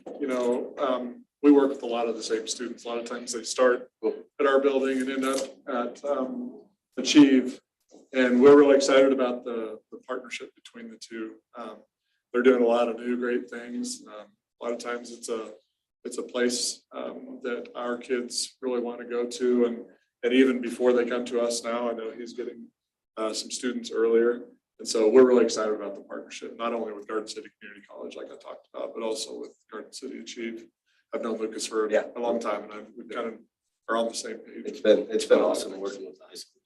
we work with a lot of the same students. A lot of times they start at our building and end up at Achieve. And we're really excited about the partnership between the two. They're doing a lot of new great things. A lot of times it's a place that our kids really want to go to. And even before they come to us now, I know he's getting some students earlier. And so we're really excited about the partnership, not only with Garden City Community College, like I talked about, but also with Garden City Achieve. I've known Lucas for a long time, and we kind of are on the same page. It's been awesome working with the high school.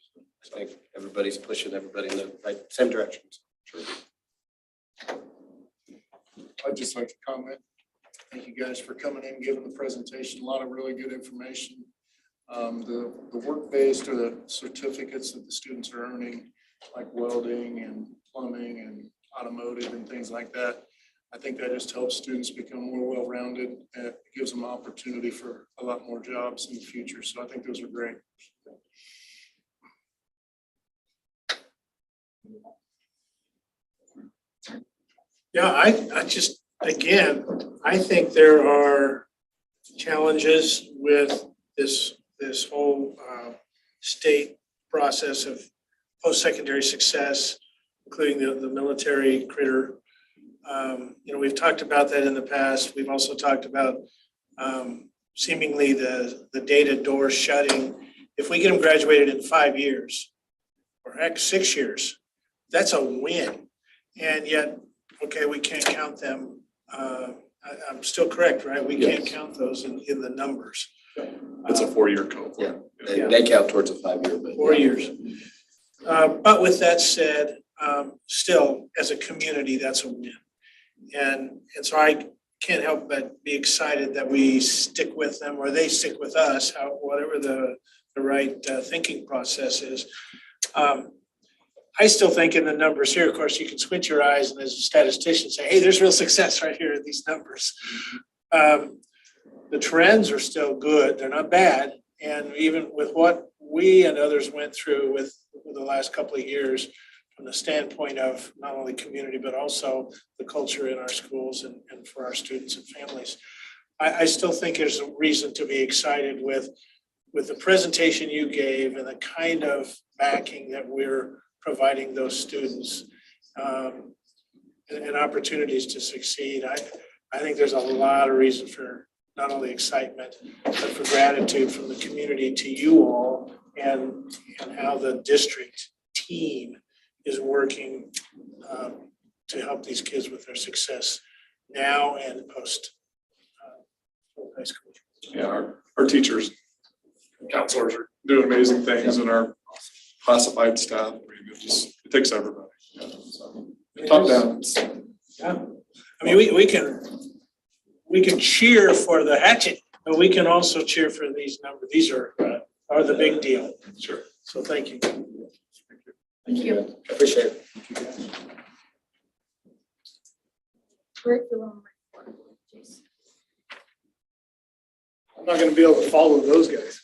I think everybody's pushing everybody in the same direction. Sure. I'd just like to comment. Thank you guys for coming in, giving the presentation. A lot of really good information. The work-based or the certificates that the students are earning, like welding and plumbing and automotive and things like that. I think that just helps students become more well-rounded and it gives them opportunity for a lot more jobs in the future. So I think those are great. Yeah, I just, again, I think there are challenges with this whole state process of post-secondary success, including the military critter. We've talked about that in the past. We've also talked about seemingly the data door shutting. If we get them graduated in 5 years, or heck, 6 years, that's a win. And yet, okay, we can't count them. I'm still correct, right? We can't count those in the numbers. It's a 4-year cohort. They count towards a 5-year, but. 4 years. But with that said, still, as a community, that's a win. And so I can't help but be excited that we stick with them, or they stick with us, whatever the right thinking process is. I still think in the numbers here, of course, you can squint your eyes and as a statistician say, hey, there's real success right here in these numbers. The trends are still good. They're not bad. And even with what we and others went through with the last couple of years, from the standpoint of not only community, but also the culture in our schools and for our students and families, I still think there's a reason to be excited with the presentation you gave and the kind of backing that we're providing those students and opportunities to succeed. I think there's a lot of reason for not only excitement, but for gratitude from the community to you all and how the district team is working to help these kids with their success now and post high school. Yeah, our teachers, counselors are doing amazing things, and our classified staff, it takes everybody. So, top down. Yeah, I mean, we can cheer for the hatchet, but we can also cheer for these numbers. These are the big deal. Sure. So thank you. Thank you. Appreciate it. Curriculum report, Jason. I'm not gonna be able to follow those guys.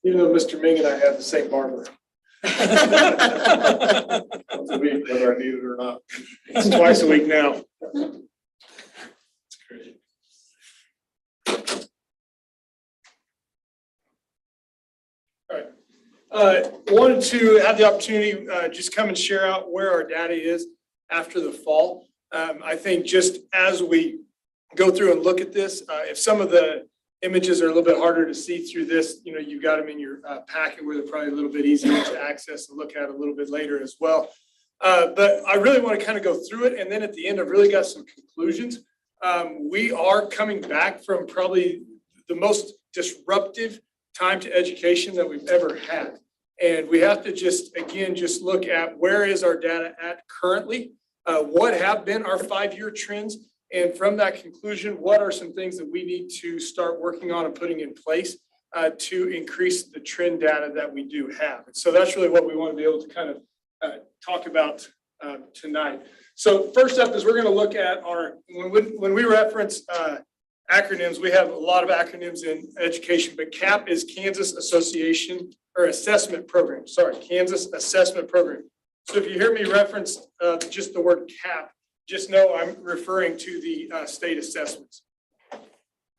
Even though Mr. Ming and I have the same barber. Once a week, whether I need it or not. It's twice a week now. It's great. Wanted to have the opportunity, just come and share out where our data is after the fall. I think just as we go through and look at this, if some of the images are a little bit harder to see through this, you've got them in your packet where they're probably a little bit easier to access and look at a little bit later as well. But I really want to kind of go through it. And then at the end, I've really got some conclusions. We are coming back from probably the most disruptive time to education that we've ever had. And we have to just look at where is our data at currently, what have been our 5-year trends, and from that conclusion, what are some things that we need to start working on and putting in place to increase the trend data that we do have. And so that's really what we want to be able to kind of talk about tonight. So first up is we're going to look at when we reference acronyms, we have a lot of acronyms in education, but CAP is Kansas Association or Assessment Program. Sorry, Kansas Assessment Program. So if you hear me reference just the word CAP, just know I'm referring to the state assessments.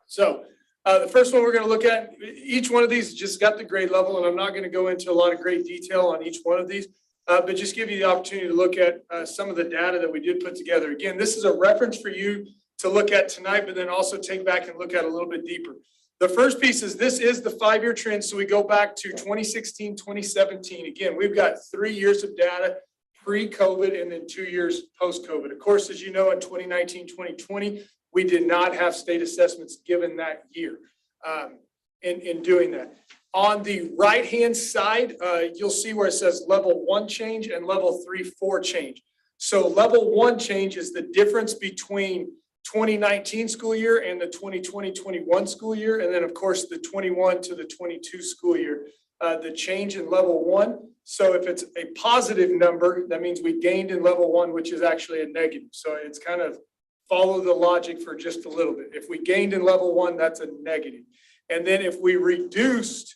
So the first one we're going to look at, each one of these just got the grade level, and I'm not going to go into a lot of great detail on each one of these, but just give you the opportunity to look at some of the data that we did put together. Again, this is a reference for you to look at tonight, but then also take back and look at a little bit deeper. The first piece is this is the 5-year trend. So we go back to 2016, 2017. Again, we've got 3 years of data pre-COVID and then 2 years post-COVID. Of course, as you know, in 2019, 2020, we did not have state assessments given that year in doing that. On the right-hand side, you'll see where it says level 1 change and level 3-4 change. So level 1 change is the difference between 2019 school year and the 2020-21 school year. And then of course, the 21 to the 22 school year, the change in level 1. So if it's a positive number, that means we gained in level 1, which is actually a negative. So it's kind of follow the logic for just a little bit. If we gained in level 1, that's a negative. And then if we reduced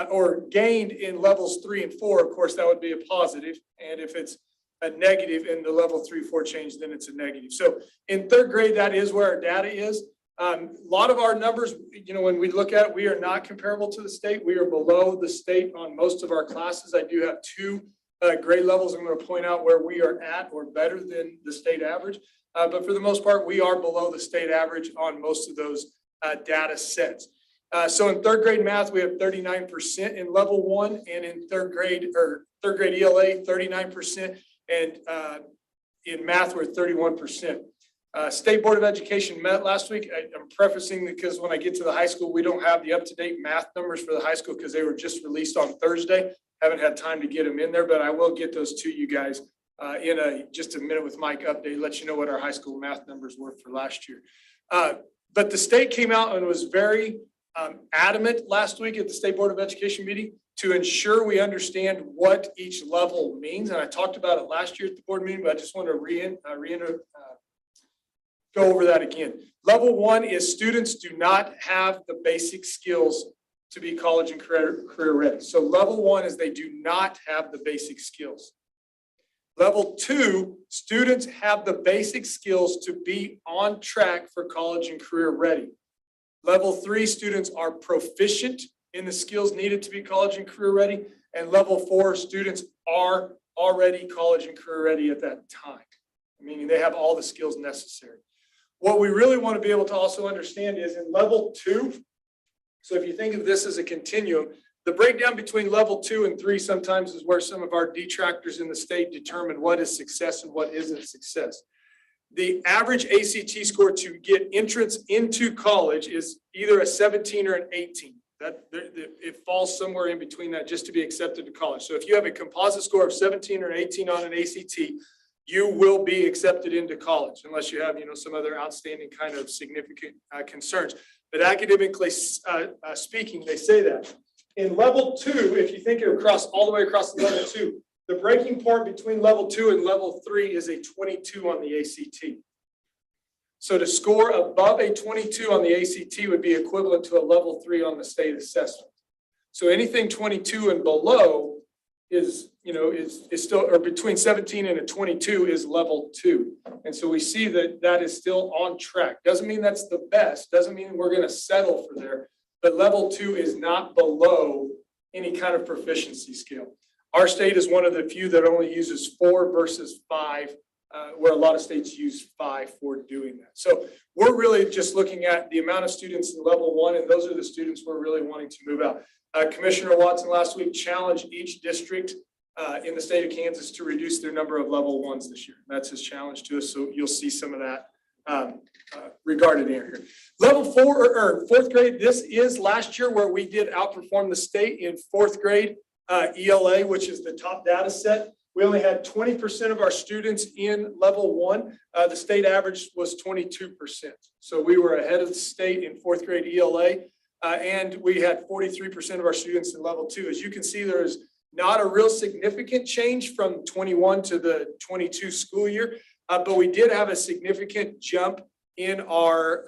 or gained in levels 3 and 4, of course, that would be a positive. And if it's a negative in the level 3-4 change, then it's a negative. So in 3rd grade, that is where our data is. A lot of our numbers, when we look at it, we are not comparable to the state. We are below the state on most of our classes. I do have two grade levels I'm going to point out where we are at or better than the state average. But for the most part, we are below the state average on most of those data sets. So in third grade math, we have 39% in level 1, and in third grade ELA, 39%, and in math, we're 31%. State Board of Education met last week. I'm prefacing because when I get to the high school, we don't have the up-to-date math numbers for the high school because they were just released on Thursday. Haven't had time to get them in there, but I will get those to you guys in just a minute with Mike update, let you know what our high school math numbers were for last year. But the state came out and was very adamant last week at the State Board of Education meeting to ensure we understand what each level means. And I talked about it last year at the board meeting, but I just want to go over that again. Level 1 is students do not have the basic skills to be college and career ready. So level 1 is they do not have the basic skills. Level 2, students have the basic skills to be on track for college and career ready. Level 3, students are proficient in the skills needed to be college and career ready. And level 4, students are already college and career ready at that time, meaning they have all the skills necessary. What we really want to be able to also understand is in level 2, so if you think of this as a continuum, the breakdown between level 2 and 3 sometimes is where some of our detractors in the state determine what is success and what isn't success. The average ACT score to get entrance into college is either a 17 or an 18. It falls somewhere in between that just to be accepted to college. So if you have a composite score of 17 or 18 on an ACT, you will be accepted into college unless you have, some other outstanding kind of significant concerns. But academically speaking, they say that. In level 2, if you think all the way across level 2, the breaking point between level 2 and level 3 is a 22 on the ACT. So to score above a 22 on the ACT would be equivalent to a level 3 on the state assessment. So anything 22 and below is still, or between 17 and a 22 is level 2. And so we see that is still on track. Doesn't mean that's the best, doesn't mean we're going to settle for there, but level 2 is not below any kind of proficiency scale. Our state is one of the few that only uses 4 versus 5, where a lot of states use 5 for doing that. So we're really just looking at the amount of students in level 1, and those are the students we're really wanting to move out. Commissioner Watson last week challenged each district in the state of Kansas to reduce their number of level 1s this year. That's his challenge to us. So you'll see some of that regarded in here. Level 4 or fourth grade, this is last year where we did outperform the state in fourth grade ELA, which is the top data set. We only had 20% of our students in level 1. The state average was 22%. So we were ahead of the state in fourth grade ELA. And we had 43% of our students in level 2. As you can see, there is not a real significant change from 21 to the 22 school year, but we did have a significant jump in our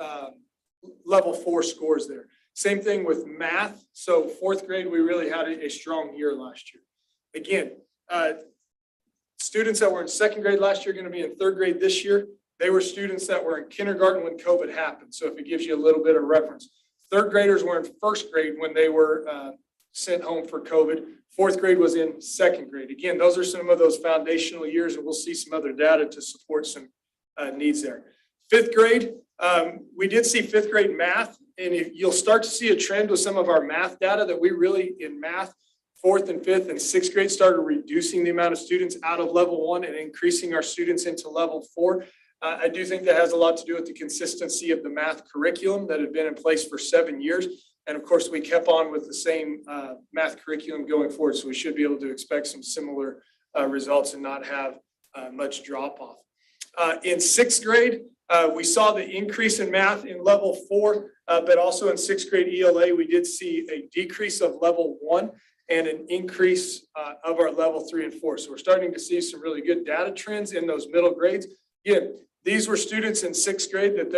level 4 scores there. Same thing with math. So fourth grade, we really had a strong year last year. Again, students that were in second grade last year are going to be in third grade this year. They were students that were in kindergarten when COVID happened. So if it gives you a little bit of reference. Third graders were in first grade when they were sent home for COVID. Fourth grade was in second grade. Again, those are some of those foundational years, and we'll see some other data to support some needs there. Fifth grade, we did see fifth grade math, and you'll start to see a trend with some of our math data that we really, in math, fourth and fifth and sixth grade started reducing the amount of students out of level 1 and increasing our students into level 4. I do think that has a lot to do with the consistency of the math curriculum that had been in place for 7 years. And of course, we kept on with the same math curriculum going forward. So we should be able to expect some similar results and not have much drop off. In sixth grade, we saw the increase in math in level 4, but also in sixth grade ELA, we did see a decrease of level 1 and an increase of our level 3 and 4. So we're starting to see some really good data trends in those middle grades. Again, these were students in sixth grade that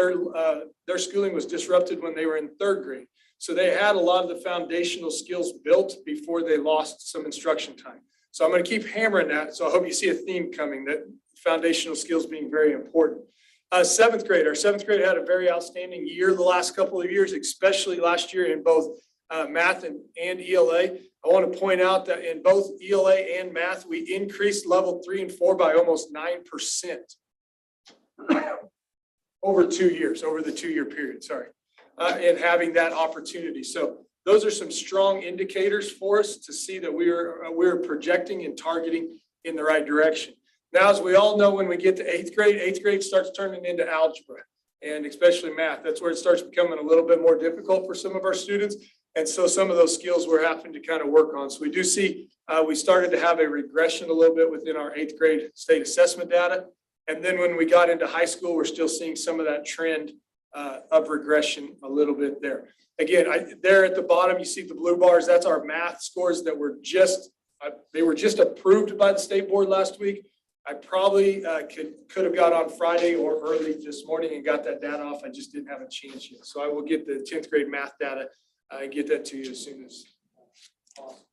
their schooling was disrupted when they were in third grade. So they had a lot of the foundational skills built before they lost some instruction time. So I'm going to keep hammering that. So I hope you see a theme coming, that foundational skills being very important. Seventh grade, our seventh grade had a very outstanding year the last couple of years, especially last year in both math and ELA. I want to point out that in both ELA and math, we increased level 3 and 4 by almost 9% over 2 years, over the 2-year period, sorry, and having that opportunity. So those are some strong indicators for us to see that we're projecting and targeting in the right direction. Now, as we all know, when we get to 8th grade starts turning into algebra, and especially math. That's where it starts becoming a little bit more difficult for some of our students. And so some of those skills we're having to kind of work on. So we do see, we started to have a regression a little bit within our 8th grade state assessment data. And then when we got into high school, we're still seeing some of that trend of regression a little bit there. Again, there at the bottom, you see the blue bars. That's our math scores that were they were just approved by the state board last week. I probably could have got on Friday or early this morning and got that data off. I just didn't have a chance yet. So I will get the 10th grade math data and get that to you as soon as possible.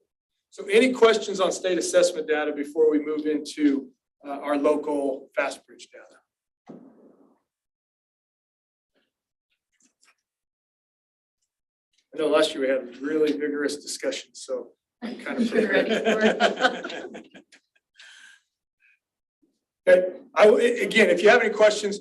So any questions on state assessment data before we move into our local FastBridge data? I know last year we had a really vigorous discussion, so I'm kind of ready for it. Okay. Again, if you have any questions,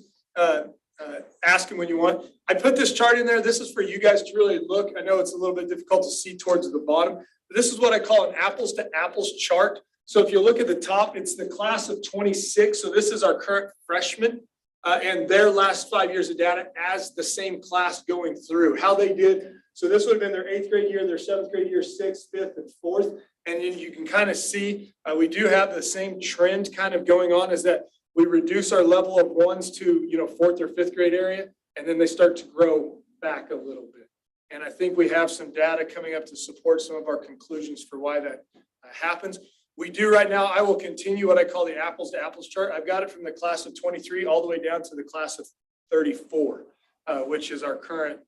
ask them when you want. I put this chart in there. This is for you guys to really look. I know it's a little bit difficult to see towards the bottom, but this is what I call an apples to apples chart. So if you look at the top, it's the class of 26. So this is our current freshmen and their last 5 years of data as the same class going through, how they did. So this would have been their 8th grade year, their 7th grade year, 6th, 5th, and 4th. And then you can kind of see, we do have the same trend kind of going on, is that we reduce our level of ones to, 4th or 5th grade area, and then they start to grow back a little bit. And I think we have some data coming up to support some of our conclusions for why that happens. We do right now, I will continue what I call the apples to apples chart. I've got it from the class of 23 all the way down to the class of 34, which is our current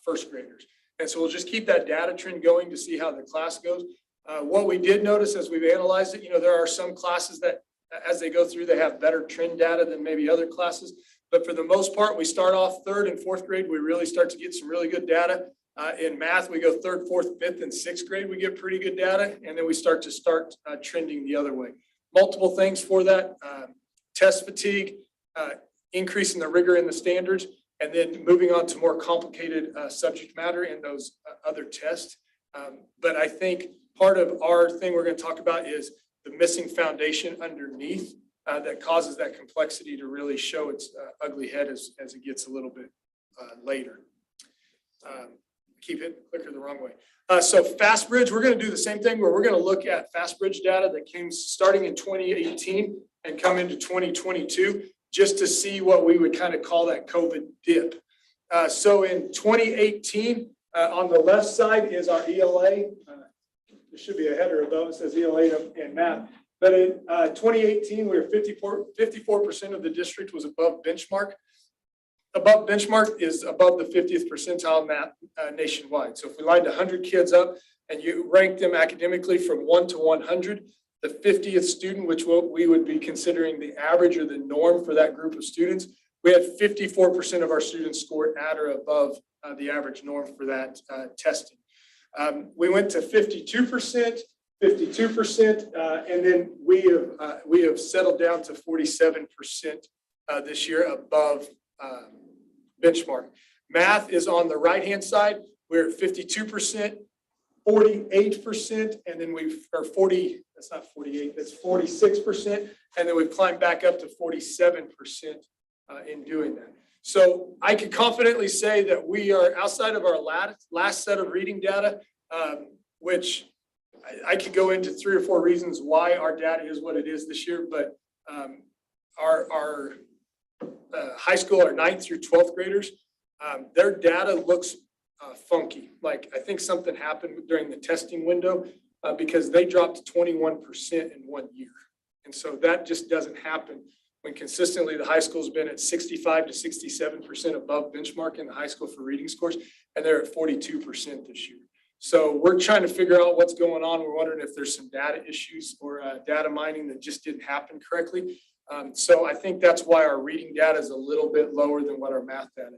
first graders. And so we'll just keep that data trend going to see how the class goes. What we did notice as we've analyzed it, there are some classes that as they go through, they have better trend data than maybe other classes. But for the most part, we start off 3rd and 4th grade. We really start to get some really good data. In math, we go 3rd, 4th, 5th, and 6th grade. We get pretty good data. And then we start trending the other way. Multiple things for that. Test fatigue, increasing the rigor in the standards, and then moving on to more complicated subject matter in those other tests. But I think part of our thing we're going to talk about is the missing foundation underneath that causes that complexity to really show its ugly head as it gets a little bit later. Keep hitting the clicker the wrong way. So FastBridge, we're going to do the same thing where we're going to look at FastBridge data that came starting in 2018 and come into 2022, just to see what we would kind of call that COVID dip. So in 2018, on the left side is our ELA. There should be a header above it says ELA and math. But in 2018, we were 54% of the district was above benchmark. Above benchmark is above the 50th percentile nationwide. So if we lined 100 kids up and you rank them academically from 1 to 100, the 50th student, which we would be considering the average or the norm for that group of students, we had 54% of our students scored at or above the average norm for that testing. We went to 52%, 52%, and then we have settled down to 47% this year above benchmark. Math is on the right-hand side. We're at 52%, 48%, and then or 40, that's not 48, that's 46, and then we've climbed back up to 47% in doing that. So I can confidently say that we are outside of our last set of reading data, which I could go into 3 or 4 reasons why our data is what it is this year, but our high school, our 9th through 12th graders, their data looks funky. Like I think something happened during the testing window because they dropped to 21% in 1 year. And so that just doesn't happen when consistently the high school's been at 65 to 67% above benchmark in the high school for reading scores, and they're at 42% this year. So we're trying to figure out what's going on. We're wondering if there's some data issues or data mining that just didn't happen correctly. So I think that's why our reading data is a little bit lower than what our math data.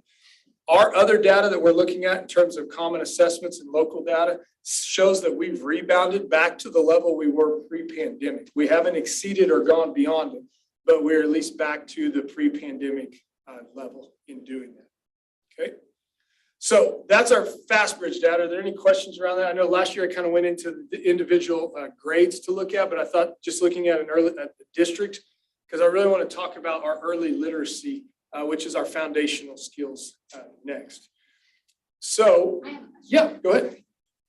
Our other data that we're looking at in terms of common assessments and local data shows that we've rebounded back to the level we were pre-pandemic. We haven't exceeded or gone beyond it, but we're at least back to the pre-pandemic level in doing that. Okay. So that's our FastBridge data. Are there any questions around that? I know last year I kind of went into the individual grades to look at, but I thought just looking at at the district, because I really want to talk about our early literacy, which is our foundational skills next. So, yeah, go ahead.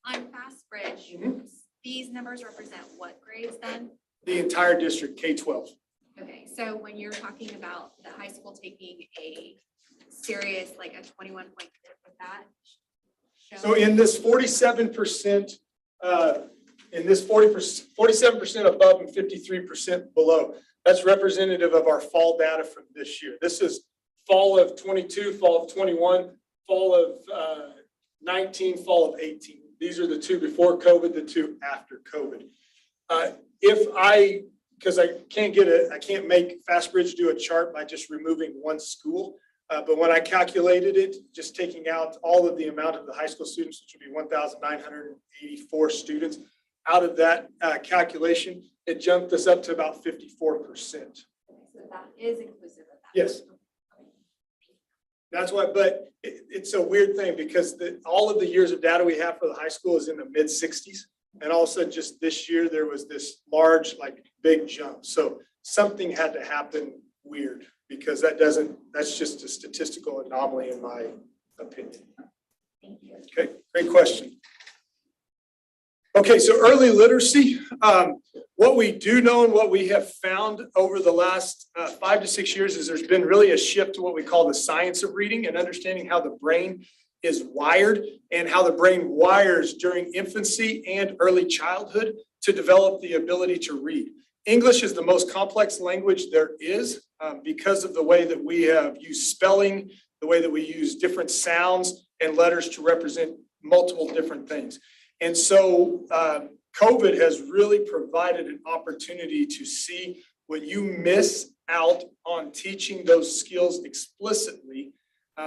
On FastBridge, these numbers represent what grades then? The entire district, K-12. Okay, so when you're talking about the high school taking a serious, like a 21 point dip with that. So in this 47%, in this 47% above and 53% below, that's representative of our fall data from this year. This is fall of 22, fall of 21, fall of 19, fall of 18. These are the two before COVID, the two after COVID. Because I can't make FastBridge do a chart by just removing one school. But when I calculated it, just taking out all of the amount of the high school students, which would be 1,984 students, out of that calculation, it jumped us up to about 54%. So that is inclusive of that. Yes. That's why, but it's a weird thing because all of the years of data we have for the high school is in the mid 60s. And all of a sudden, just this year, there was this large, like big jump. So something had to happen weird because that's just a statistical anomaly in my opinion. Thank you. Okay, great question. Okay, so early literacy, what we do know and what we have found over the last 5 to 6 years is there's been really a shift to what we call the science of reading and understanding how the brain is wired and how the brain wires during infancy and early childhood to develop the ability to read. English is the most complex language there is because of the way that we have used spelling, the way that we use different sounds and letters to represent multiple different things. And so COVID has really provided an opportunity to see when you miss out on teaching those skills explicitly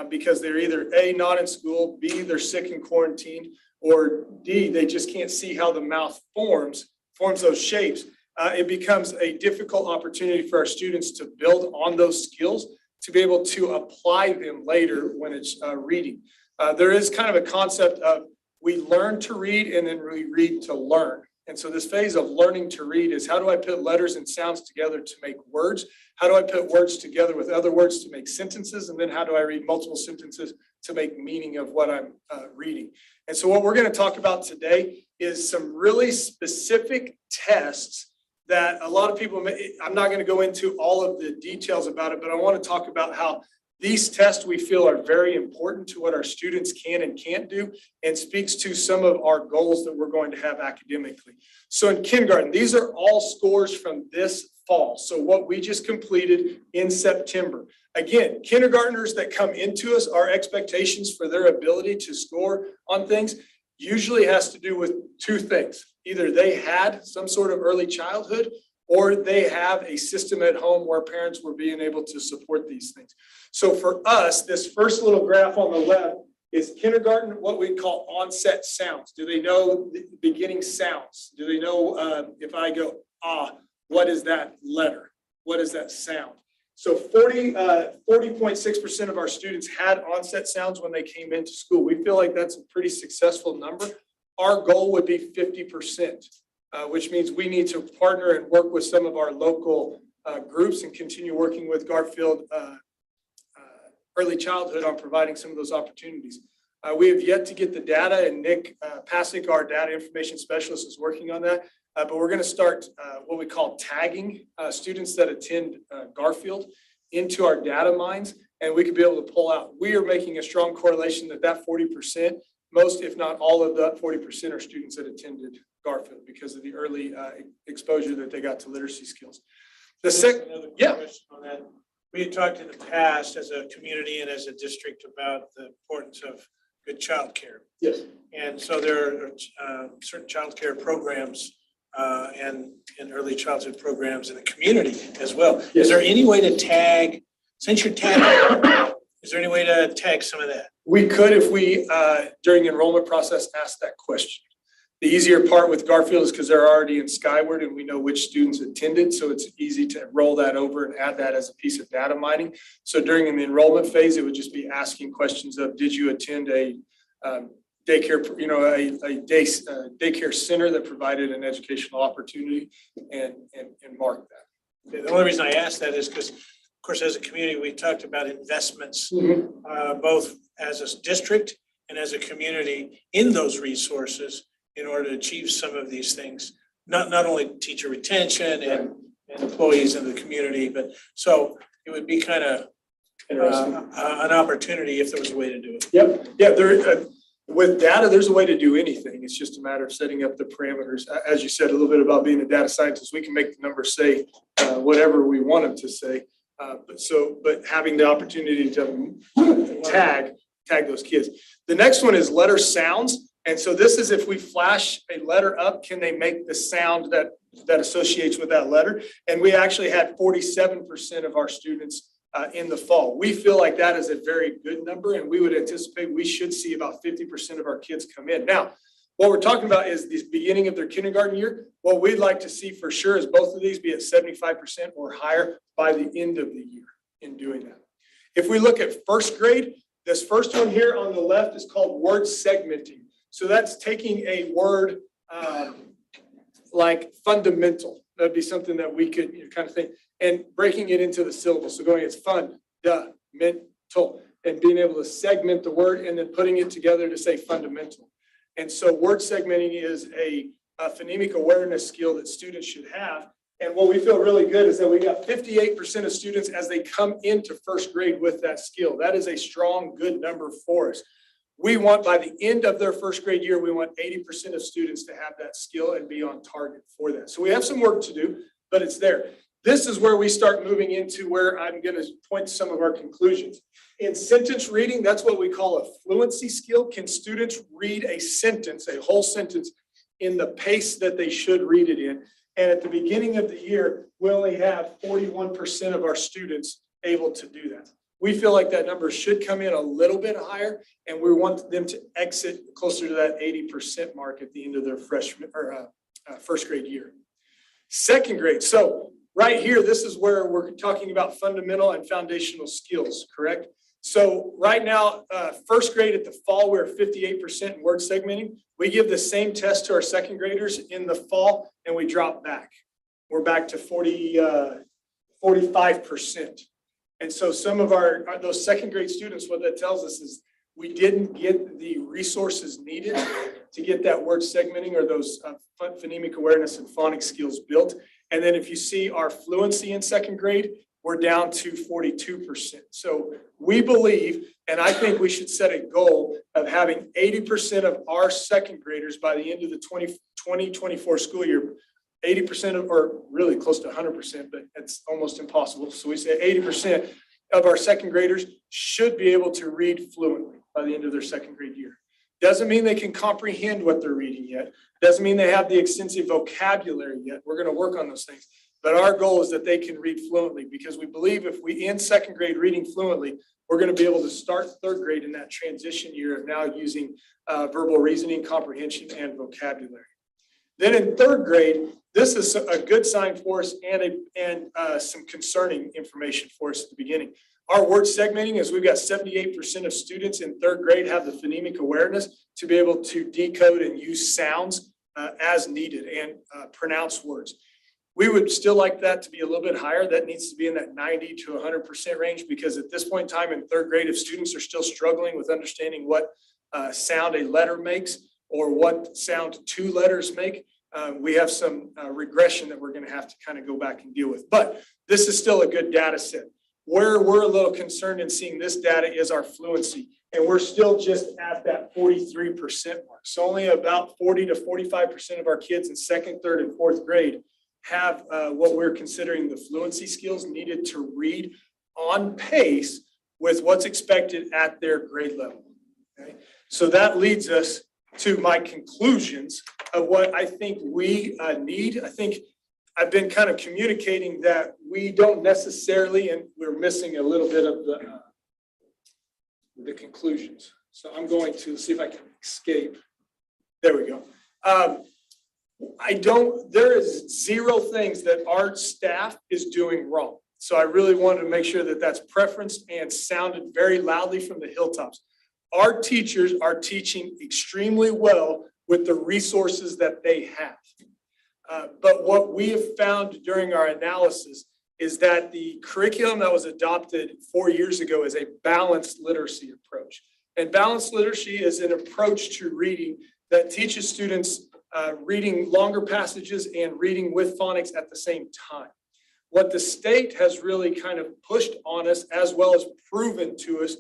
because they're either A, not in school, B, they're sick in quarantine, or D, they just can't see how the mouth forms those shapes. It becomes a difficult opportunity for our students to build on those skills to be able to apply them later when it's reading. There is kind of a concept of we learn to read and then we read to learn. And so this phase of learning to read is how do I put letters and sounds together to make words? How do I put words together with other words to make sentences? And then how do I read multiple sentences to make meaning of what I'm reading? And so what we're going to talk about today is some really specific tests that a lot of people, I'm not going to go into all of the details about it, but I want to talk about how these tests we feel are very important to what our students can and can't do and speaks to some of our goals that we're going to have academically. So in kindergarten, these are all scores from this fall. So what we just completed in September. Again, kindergartners that come into us, our expectations for their ability to score on things usually has to do with two things. Either they had some sort of early childhood or they have a system at home where parents were being able to support these things. So for us, this first little graph on the left is kindergarten, what we call onset sounds. Do they know the beginning sounds? Do they know if I go, what is that letter? What is that sound? So 40.6% of our students had onset sounds when they came into school. We feel like that's a pretty successful number. Our goal would be 50%, which means we need to partner and work with some of our local groups and continue working with Garfield Early Childhood on providing some of those opportunities. We have yet to get the data, and Nick Pasick, our data information specialist, is working on that. But we're going to start what we call tagging students that attend Garfield into our data mines, and we could be able to pull out. We are making a strong correlation that 40%, most if not all of that 40% are students that attended Garfield because of the early exposure that they got to literacy skills. The second, yeah. On that. We had talked in the past as a community and as a district about the importance of good childcare. Yes. And so there are certain childcare programs and in early childhood programs in the community as well. Is there any way to tag, since you're tagging, is there any way to tag some of that? We could if we, during enrollment process, ask that question. The easier part with Garfield is because they're already in Skyward and we know which students attended, so it's easy to roll that over and add that as a piece of data mining. So during an enrollment phase, it would just be asking questions of, did you attend a daycare, a daycare center that provided an educational opportunity, and mark that. The only reason I ask that is because, of course, as a community, we talked about investments, both as a district and as a community in those resources in order to achieve some of these things, not only teacher retention and employees in the community, but so it would be kind of an opportunity if there was a way to do it. Yep, yeah, with data, there's a way to do anything. It's just a matter of setting up the parameters. As you said, a little bit about being a data scientist, we can make the numbers say whatever we want them to say. But having the opportunity to tag those kids. The next one is letter sounds. And so this is if we flash a letter up, can they make the sound that associates with that letter? And we actually had 47% of our students in the fall. We feel like that is a very good number, and we would anticipate we should see about 50% of our kids come in. Now, what we're talking about is the beginning of their kindergarten year. What we'd like to see for sure is both of these be at 75% or higher by the end of the year in doing that. If we look at first grade, this first one here on the left is called word segmenting. So that's taking a word like fundamental. That'd be something that we could kind of think, and breaking it into the syllable. So going, it's fundamental, and being able to segment the word and then putting it together to say fundamental. And so word segmenting is a phonemic awareness skill that students should have. And what we feel really good is that we got 58% of students as they come into first grade with that skill. That is a strong, good number for us. We want, by the end of their first grade year, we want 80% of students to have that skill and be on target for that. So we have some work to do, but it's there. This is where we start moving into where I'm going to point to some of our conclusions. In sentence reading, that's what we call a fluency skill. Can students read a sentence, a whole sentence, in the pace that they should read it in? And at the beginning of the year, we only have 41% of our students able to do that. We feel like that number should come in a little bit higher, and we want them to exit closer to that 80% mark at the end of their first grade year. Second grade, so right here, this is where we're talking about fundamental and foundational skills, correct? So right now, first grade at the fall, we're 58% in word segmenting. We give the same test to our second graders in the fall, and we drop back. We're back to 45%. And so some of those second grade students, what that tells us is we didn't get the resources needed to get that word segmenting or those phonemic awareness and phonics skills built. And then if you see our fluency in second grade, we're down to 42%. So we believe, and I think we should set a goal of having 80% of our second graders by the end of the 2024 school year, 80% of, or really close to 100%, but it's almost impossible. So we say 80% of our second graders should be able to read fluently by the end of their second grade year. Doesn't mean they can comprehend what they're reading yet. Doesn't mean they have the extensive vocabulary yet. We're going to work on those things. But our goal is that they can read fluently, because we believe if we end second grade reading fluently, we're going to be able to start third grade in that transition year of now using verbal reasoning, comprehension, and vocabulary. Then in third grade, this is a good sign for us and some concerning information for us at the beginning. Our word segmenting is we've got 78% of students in third grade have the phonemic awareness to be able to decode and use sounds as needed and pronounce words. We would still like that to be a little bit higher. That needs to be in that 90 to 100% range, because at this point in time in third grade, if students are still struggling with understanding what sound a letter makes or what sound two letters make, we have some regression that we're going to have to kind of go back and deal with. But this is still a good data set. Where we're a little concerned in seeing this data is our fluency. And we're still just at that 43% mark. So only about 40 to 45% of our kids in second, third, and fourth grade have what we're considering the fluency skills needed to read on pace with what's expected at their grade level. Okay? So that leads us to my conclusions of what I think we need. I think I've been kind of communicating that we don't necessarily, and we're missing a little bit of the conclusions. So I'm going to see if I can escape. There we go. There is zero things that our staff is doing wrong. So I really wanted to make sure that that's preferenced and sounded very loudly from the hilltops. Our teachers are teaching extremely well with the resources that they have. But what we have found during our analysis is that the curriculum that was adopted 4 years ago is a balanced literacy approach. And balanced literacy is an approach to reading that teaches students reading longer passages and reading with phonics at the same time. What the state has really kind of pushed on us, as well as proven to us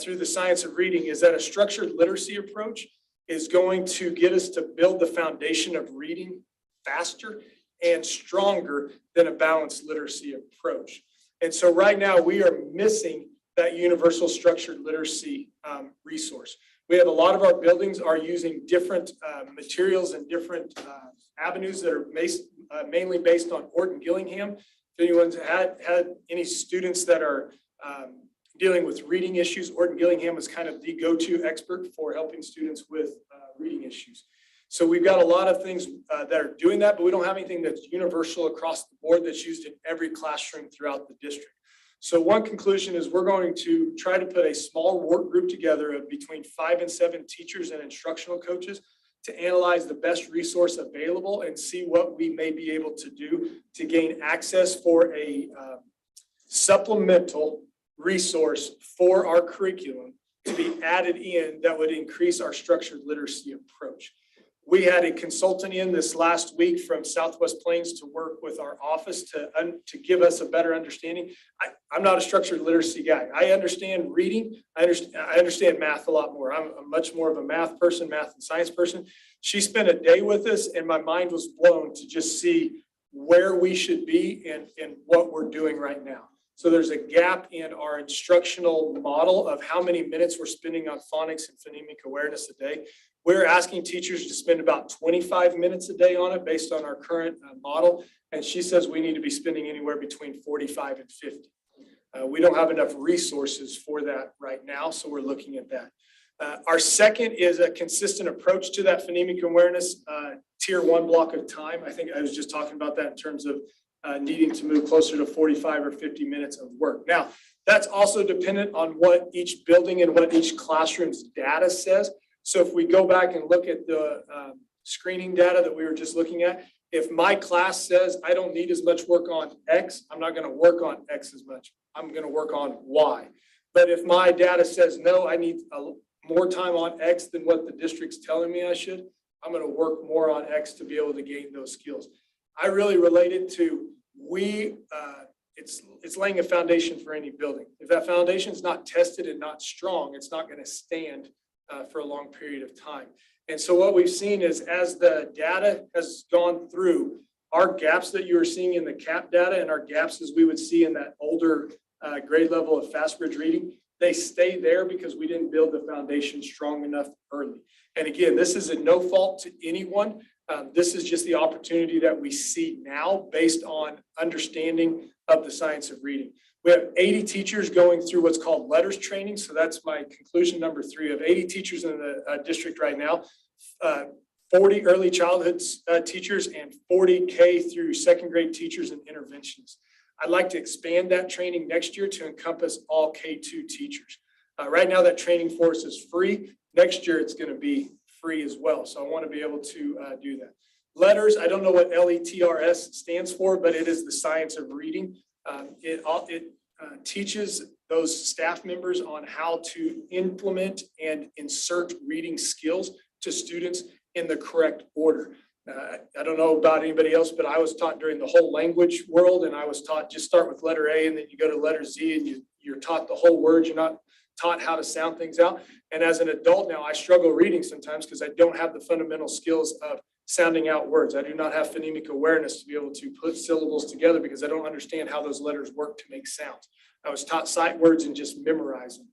through the science of reading, is that a structured literacy approach is going to get us to build the foundation of reading faster and stronger than a balanced literacy approach. And so right now we are missing that universal structured literacy resource. We have a lot of our buildings are using different materials and different avenues that are mainly based on Orton-Gillingham. If anyone's had any students that are dealing with reading issues, Orton-Gillingham is kind of the go-to expert for helping students with reading issues. So we've got a lot of things that are doing that, but we don't have anything that's universal across the board that's used in every classroom throughout the district. So one conclusion is we're going to try to put a small work group together of between 5 and 7 teachers and instructional coaches to analyze the best resource available and see what we may be able to do to gain access for a supplemental resource for our curriculum to be added in that would increase our structured literacy approach. We had a consultant in this last week from Southwest Plains to work with our office to give us a better understanding. I'm not a structured literacy guy. I understand reading. I understand math a lot more. I'm much more of a math person, math and science person. She spent a day with us and my mind was blown to just see where we should be and what we're doing right now. So there's a gap in our instructional model of how many minutes we're spending on phonics and phonemic awareness a day. We're asking teachers to spend about 25 minutes a day on it based on our current model. And she says we need to be spending anywhere between 45 and 50. We don't have enough resources for that right now, so we're looking at that. Our second is a consistent approach to that phonemic awareness tier 1 block of time. I think I was just talking about that in terms of needing to move closer to 45 or 50 minutes of work. Now, that's also dependent on what each building and what each classroom's data says. So if we go back and look at the screening data that we were just looking at, if my class says I don't need as much work on X, I'm not going to work on X as much. I'm going to work on Y. But if my data says, no, I need more time on X than what the district's telling me I should, I'm going to work more on X to be able to gain those skills. I really relate it to it's laying a foundation for any building. If that foundation is not tested and not strong, it's not going to stand for a long period of time. And so what we've seen is as the data has gone through, our gaps that you are seeing in the CAP data and our gaps as we would see in that older grade level of FastBridge reading, they stay there because we didn't build the foundation strong enough early. And again, this is a no fault to anyone. This is just the opportunity that we see now based on understanding of the science of reading. We have 80 teachers going through what's called letters training. So that's my conclusion number 3. We have 80 teachers in the district right now, 40 early childhood teachers and 40 K through 2nd grade teachers and interventionists. I'd like to expand that training next year to encompass all K2 teachers. Right now that training for us is free. Next year it's going to be free as well. So I want to be able to do that. Letters, I don't know what LETRS stands for, but it is the science of reading. It teaches those staff members on how to implement and insert reading skills to students in the correct order. I don't know about anybody else, but I was taught during the whole language world, and I was taught just start with letter A and then you go to letter Z and you're taught the whole word. You're not taught how to sound things out. And as an adult now, I struggle reading sometimes because I don't have the fundamental skills of sounding out words. I do not have phonemic awareness to be able to put syllables together because I don't understand how those letters work to make sounds. I was taught sight words and just memorize them.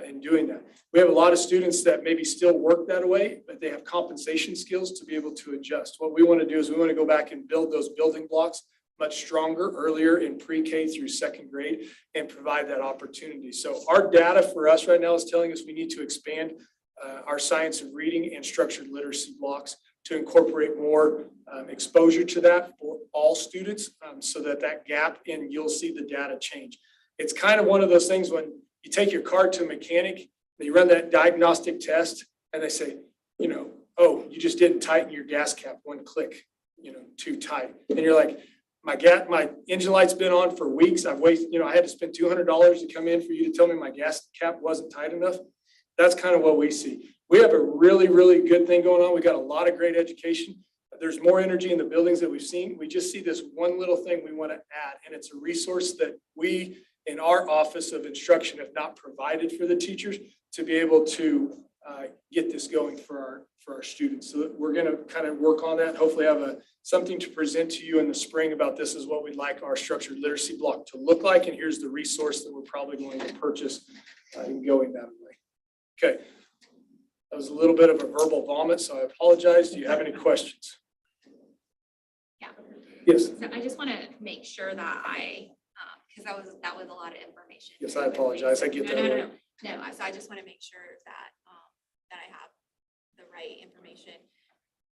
in doing that. We have a lot of students that maybe still work that way, but they have compensation skills to be able to adjust. What we want to do is we want to go back and build those building blocks much stronger earlier in pre-K through second grade and provide that opportunity. So our data for us right now is telling us we need to expand our science of reading and structured literacy blocks to incorporate more exposure to that for all students, so that gap in, you'll see the data change. It's kind of one of those things when you take your car to a mechanic, they run that diagnostic test and they say, oh, you just didn't tighten your gas cap one click, too tight. And you're like, my engine light's been on for weeks. I've wasted, I had to spend $200 to come in for you to tell me my gas cap wasn't tight enough. That's kind of what we see. We have a really, really good thing going on. We got a lot of great education. There's more energy in the buildings that we've seen. We just see this one little thing we want to add, and it's a resource that we in our Office of Instruction have not provided for the teachers to be able to get this going for our students. So we're going to kind of work on that. Hopefully have something to present to you in the spring about this is what we'd like our structured literacy block to look like. And here's the resource that we're probably going to purchase in going that way. Okay. That was a little bit of a verbal vomit, so I apologize. Do you have any questions? Yeah. Yes. So I just want to make sure that because that was a lot of information. Yes, I apologize. I get that. No, so I just want to make sure that that I have the right information.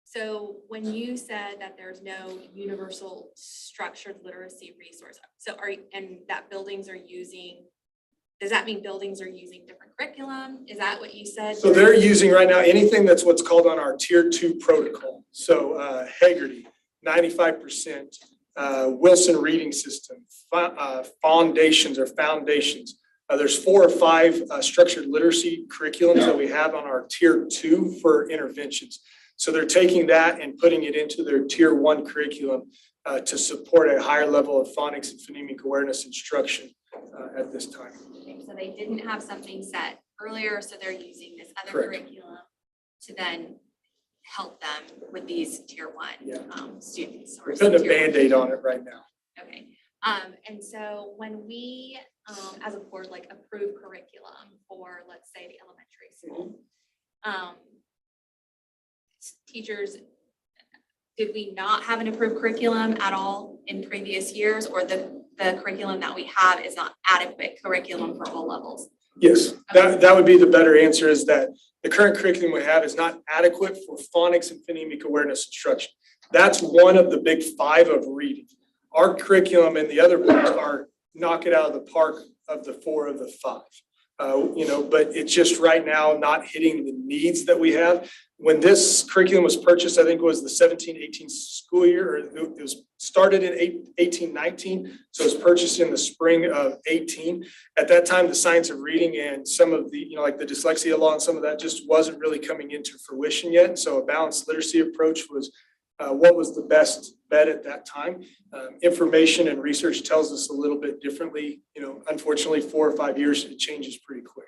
So when you said that there's no universal structured literacy resource, and that buildings are using, does that mean buildings are using different curriculum? Is that what you said? So they're using right now anything that's what's called on our tier 2 protocol. So Hagerty, 95%, Wilson Reading System, foundations. There's 4 or 5 structured literacy curriculums that we have on our tier 2 for interventions. So they're taking that and putting it into their tier 1 curriculum to support a higher level of phonics and phonemic awareness instruction at this time. Okay, so they didn't have something set earlier, so they're using this other Correct. curriculum to then help them with these tier 1 students. We're putting a Band-Aid on it right now. Okay, and so when we, as a board, approve curriculum for, let's say, the elementary school, teachers, did we not have an approved curriculum at all in previous years, or the curriculum that we have is not adequate curriculum for all levels? Yes, that would be the better answer, is that the current curriculum we have is not adequate for phonics and phonemic awareness instruction. That's one of the big 5 of reading. Our curriculum and the other parts are knock it out of the park of the 4 of the 5. But it's just right now not hitting the needs that we have. When this curriculum was purchased, I think it was the 17-18 school year, or it was started in 18-19. So it was purchased in the spring of 18. At that time, the science of reading and some of the, like the dyslexia law and some of that just wasn't really coming into fruition yet. So a balanced literacy approach was what was the best bet at that time. Information and research tells us a little bit differently. Unfortunately, 4 or 5 years, it changes pretty quick.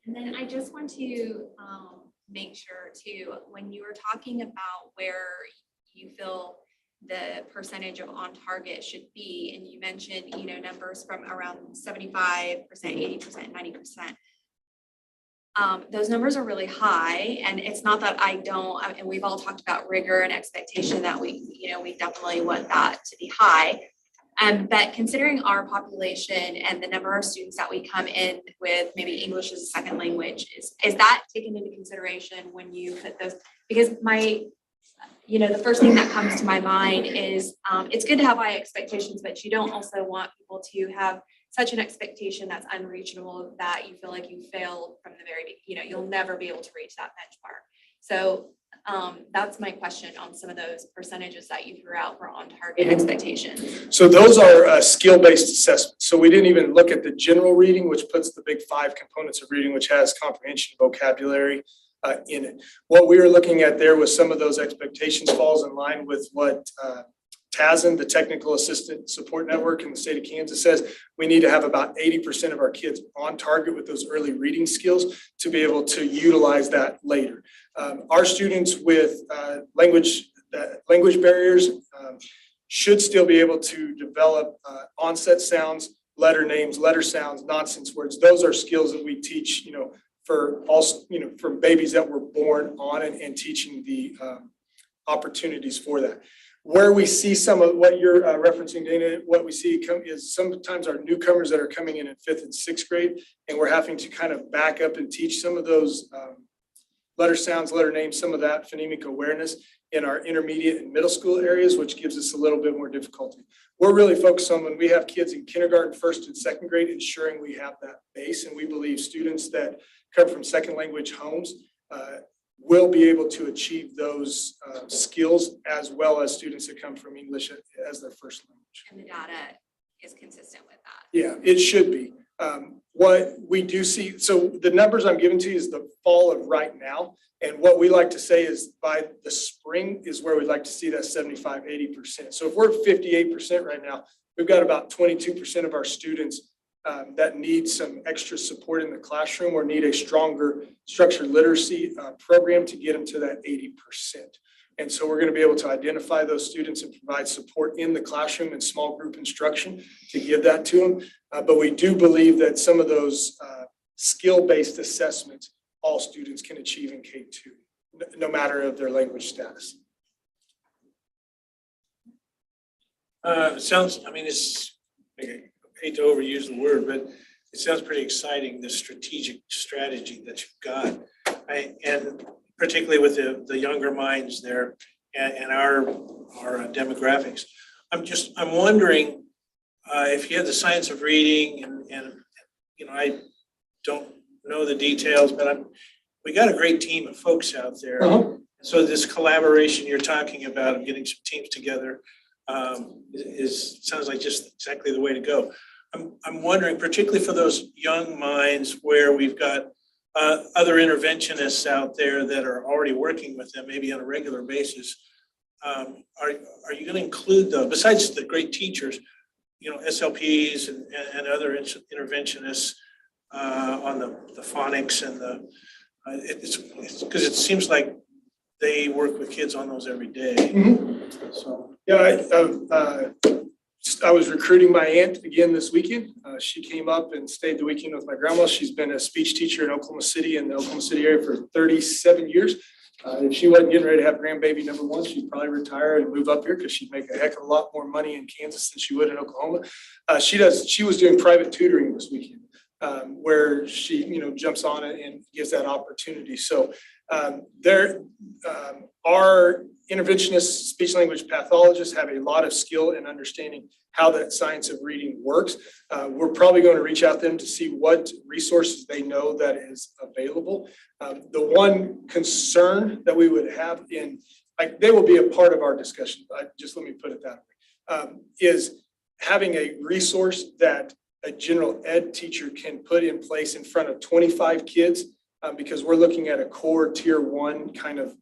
And then I just want to make sure too, when you were talking about where you feel the percentage of on target should be, and you mentioned, numbers from around 75%, 80%, 90%. Those numbers are really high, and it's not that and we've all talked about rigor and expectation that we definitely want that to be high. But considering our population and the number of students that we come in with maybe English as a second language, is that taken into consideration when you put those? Because the first thing that comes to my mind is it's good to have high expectations, but you don't also want people to have such an expectation that's unreachable that you feel like you failed from the very beginning. You'll never be able to reach that benchmark. So that's my question on some of those percentages that you threw out for on target expectations. So those are skill-based assessments. So we didn't even look at the general reading, which puts the big 5 components of reading, which has comprehension, vocabulary in it. What we were looking at there was some of those expectations falls in line with what TASN, the Technical Assistant Support Network in the state of Kansas, says we need to have about 80% of our kids on target with those early reading skills to be able to utilize that later. Our students with language barriers should still be able to develop onset sounds letter names, letter sounds, nonsense words. Those are skills that we teach, for all, for babies that were born on and teaching the opportunities for that. Where we see some of what you're referencing, Dana, what we see is sometimes our newcomers that are coming in 5th and 6th grade, and we're having to kind of back up and teach some of those letter sounds, letter names, some of that phonemic awareness in our intermediate and middle school areas, which gives us a little bit more difficulty. We're really focused on when we have kids in kindergarten, 1st and 2nd grade, ensuring we have that base. And we believe students that come from second language homes will be able to achieve those skills, as well as students that come from English as their first language. And the data is consistent with that. Yeah, it should be. What we do see, so the numbers I'm giving to you is the fall of right now. And what we like to say is by the spring is where we'd like to see that 75, 80%. So if we're at 58% right now, we've got about 22% of our students that need some extra support in the classroom or need a stronger structured literacy program to get them to that 80%. And so we're going to be able to identify those students and provide support in the classroom and small group instruction to give that to them. But we do believe that some of those skill-based assessments, all students can achieve in K2, no matter of their language status. It sounds, I mean, I hate to overuse the word, but it sounds pretty exciting, the strategic strategy that you've got. And particularly with the younger minds there and our demographics. I'm wondering if you had the science of reading and I don't know the details, but we got a great team of folks out there. So this collaboration you're talking about of getting some teams together sounds like just exactly the way to go. I'm wondering, particularly for those young minds where we've got other interventionists out there that are already working with them, maybe on a regular basis. Are you going to include those, besides the great teachers, SLPs and other interventionists on the phonics and it's because it seems like they work with kids on those every day. Mm-hmm. So yeah, I was recruiting my aunt again this weekend. She came up and stayed the weekend with my grandma. She's been a speech teacher in Oklahoma City and the Oklahoma City area for 37 years. If she wasn't getting ready to have grandbaby number one, she'd probably retire and move up here because she'd make a heck of a lot more money in Kansas than she would in Oklahoma. She was doing private tutoring this weekend, where she, jumps on it and gives that opportunity. So our interventionists, speech language pathologists have a lot of skill in understanding how that science of reading works. We're probably going to reach out to them to see what resources they know that is available. The one concern that we would have they will be a part of our discussion, but just let me put it that way, is having a resource that a general ed teacher can put in place in front of 25 kids, because we're looking at a core tier 1 kind of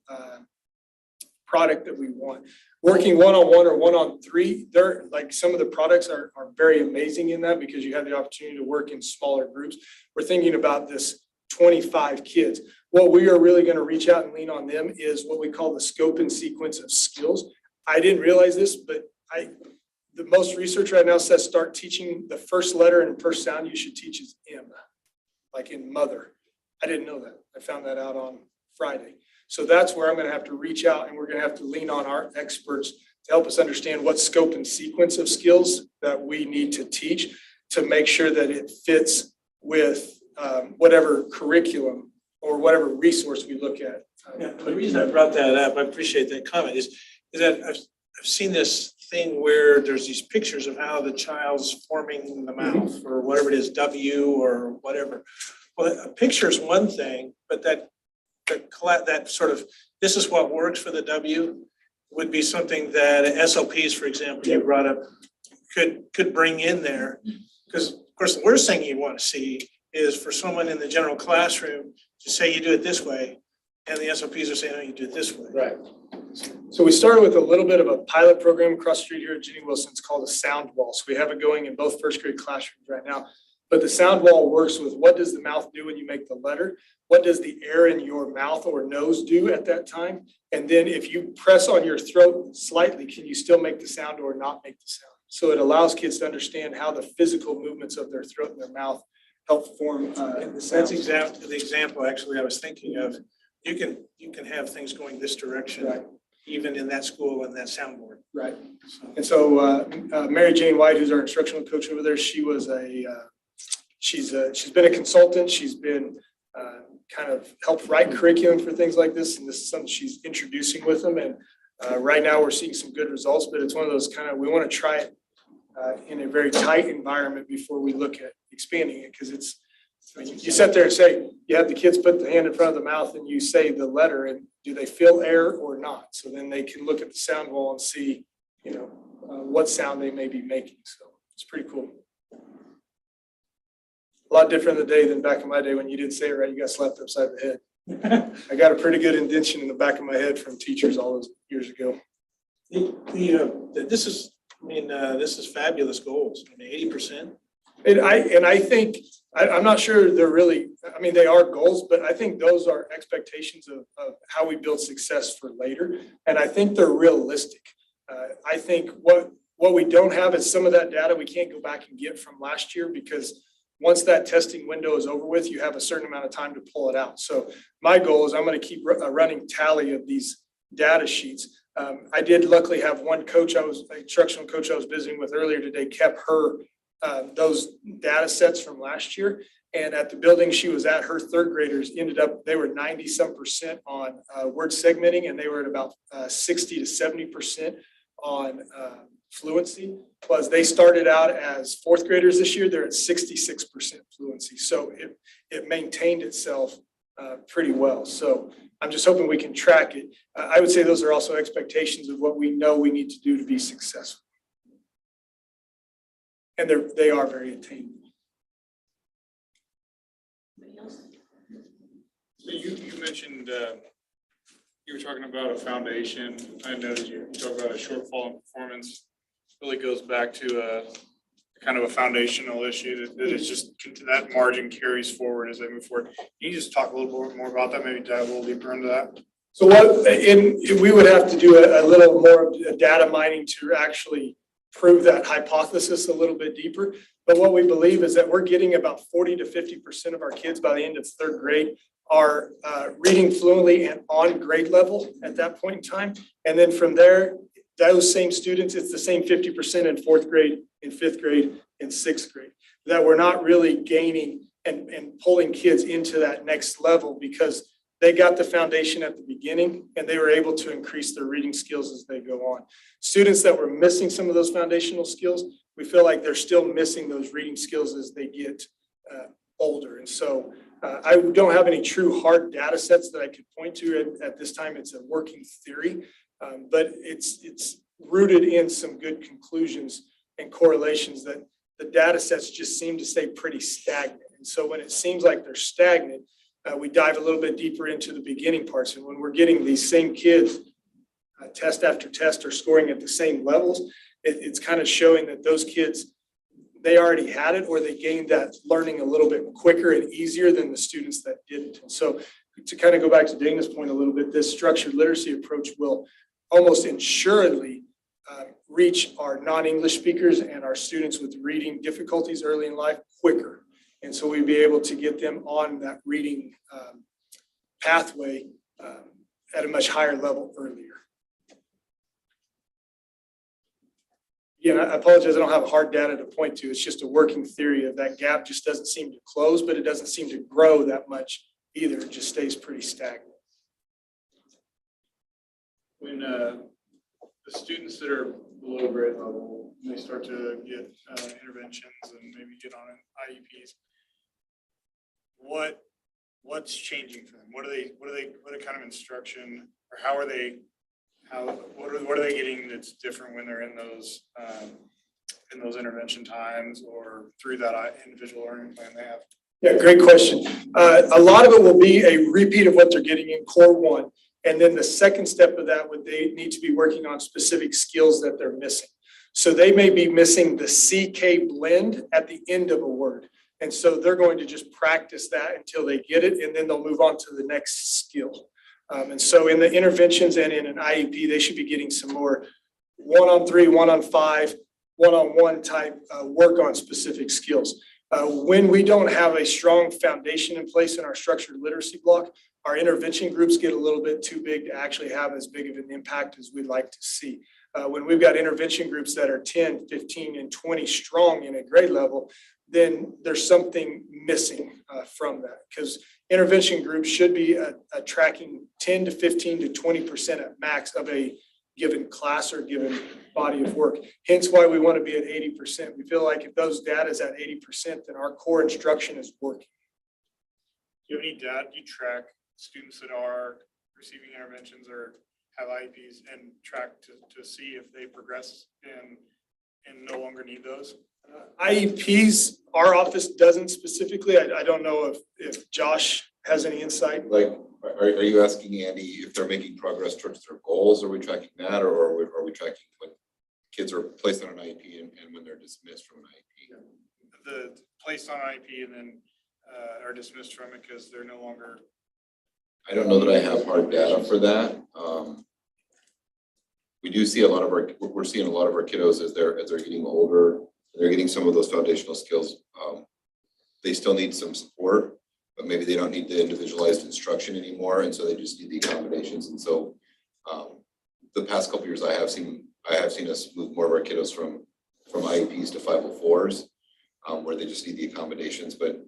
product that we want. Working one-on-one or one-on-3, they're like some of the products are very amazing in that because you have the opportunity to work in smaller groups. We're thinking about this 25 kids. What we are really going to reach out and lean on them is what we call the scope and sequence of skills. I didn't realize this, but the most research right now says start teaching the first letter and first sound you should teach is M, like in mother. I didn't know that. I found that out on Friday. So that's where I'm going to have to reach out and we're going to have to lean on our experts to help us understand what scope and sequence of skills that we need to teach to make sure that it fits with whatever curriculum or whatever resource we look at. The reason I brought that up, I appreciate that comment, is that I've seen this thing where there's these pictures of how the child's forming the mouth or whatever it is, W or whatever. Well, a picture is one thing, but that sort of, this is what works for the W would be something that SLPs, for example, you brought up, could bring in there. Because of course, the worst thing you want to see is for someone in the general classroom to say you do it this way, and the SLPs are saying, no, you do it this way. Right. So we started with a little bit of a pilot program across the street here at Jenny Wilson. It's called a sound wall. So we have it going in both first grade classrooms right now. But the sound wall works with what does the mouth do when you make the letter? What does the air in your mouth or nose do at that time? And then if you press on your throat slightly, can you still make the sound or not make the sound? So it allows kids to understand how the physical movements of their throat and their mouth help form the That's sounds. the example actually I was thinking of. You can have things going this direction, Right. even in that school and that soundboard. Right. So, And so Mary Jane White, who's our instructional coach over there, she was she's been a consultant. She's been kind of helped write curriculum for things like this. And this is something she's introducing with them. And right now we're seeing some good results, but it's one of those kind of, we want to try it in a very tight environment before we look at expanding it. Because it's, you sit there and say, you have the kids put the hand in front of the mouth and you say the letter and do they feel air or not? So then they can look at the sound wall and see, what sound they may be making. So it's pretty cool. A lot different in the day than back in my day when you didn't say it right, you got slapped upside the head. I got a pretty good indentation in the back of my head from teachers all those years ago. This is fabulous goals. I mean, 80%. And I think, I'm not sure they're really, they are goals, but I think those are expectations of how we build success for later. And I think they're realistic. I think what we don't have is some of that data we can't go back and get from last year, because once that testing window is over with, you have a certain amount of time to pull it out. So my goal is I'm going to keep a running tally of these data sheets. I did luckily have one coach, instructional coach I was visiting with earlier today, kept her those data sets from last year. And at the building she was at, her third graders they were 90-some% on word segmenting, and they were at about 60 to 70% on fluency. Plus they started out as fourth graders this year, they're at 66% fluency. So it maintained itself pretty well. So I'm just hoping we can track it. I would say those are also expectations of what we know we need to do to be successful. And they are very attainable. So you mentioned, you were talking about a foundation. I noticed you talked about a shortfall in performance. Really goes back to a kind of a foundational issue that it's just that margin carries forward as they move forward. Can you just talk a little bit more about that? Maybe dive a little deeper into that. So we would have to do a little more data mining to actually prove that hypothesis a little bit deeper. But what we believe is that we're getting about 40 to 50% of our kids by the end of third grade are reading fluently and on grade level at that point in time. And then from there, those same students, it's the same 50% in fourth grade, in fifth grade, in sixth grade, that we're not really gaining and pulling kids into that next level because they got the foundation at the beginning and they were able to increase their reading skills as they go on. Students that were missing some of those foundational skills, we feel like they're still missing those reading skills as they get older. And so I don't have any true hard data sets that I could point to at this time. It's a working theory, but it's rooted in some good conclusions and correlations that the data sets just seem to stay pretty stagnant. And so when it seems like they're stagnant, we dive a little bit deeper into the beginning parts. And when we're getting these same kids test after test are scoring at the same levels, it's kind of showing that those kids, they already had it or they gained that learning a little bit quicker and easier than the students that didn't. And so to kind of go back to Dana's point a little bit, this structured literacy approach will almost assuredly reach our non-English speakers and our students with reading difficulties early in life quicker. And so we'd be able to get them on that reading pathway at a much higher level earlier. Again, I apologize, I don't have hard data to point to. It's just a working theory of that gap just doesn't seem to close, but it doesn't seem to grow that much either. It just stays pretty stagnant. When the students that are below grade level, they start to get interventions and maybe get on IEPs, what's changing for them? What kind of instruction, or what are they getting that's different when they're in those intervention times or through that individual learning plan they have? Yeah, great question. A lot of it will be a repeat of what they're getting in core one. And then the second step of that would they need to be working on specific skills that they're missing. So they may be missing the CK blend at the end of a word. And so they're going to just practice that until they get it, and then they'll move on to the next skill. And so in the interventions and in an IEP, they should be getting some more 1-on-3, 1-on-5 one-on-one type work on specific skills. When we don't have a strong foundation in place in our structured literacy block, our intervention groups get a little bit too big to actually have as big of an impact as we'd like to see. When we've got intervention groups that are 10, 15, and 20 strong in a grade level, then there's something missing from that, because intervention groups should be tracking 10 to 15 to 20% at max of a given class or given body of work. Hence why we want to be at 80%. We feel like if those data is at 80%, then our core instruction is working. Do you have any data, do you track students that are receiving interventions or have IEPs and track to see if they progress and no longer need those? IEPs, our office doesn't specifically. I don't know if Josh has any insight. Like, are you asking Andy if they're making progress towards their goals? Are we tracking that, or are we tracking when kids are placed on an IEP and when they're dismissed from an IEP? The placed on IEP and then are dismissed from it because they're no longer. I don't know that I have hard data for that. We do see we're seeing a lot of our kiddos as they're getting older, they're getting some of those foundational skills. They still need some support, but maybe they don't need the individualized instruction anymore, and so they just need the accommodations. And so the past couple of years, I have seen us move more of our kiddos from IEPs to 504s, where they just need the accommodations. But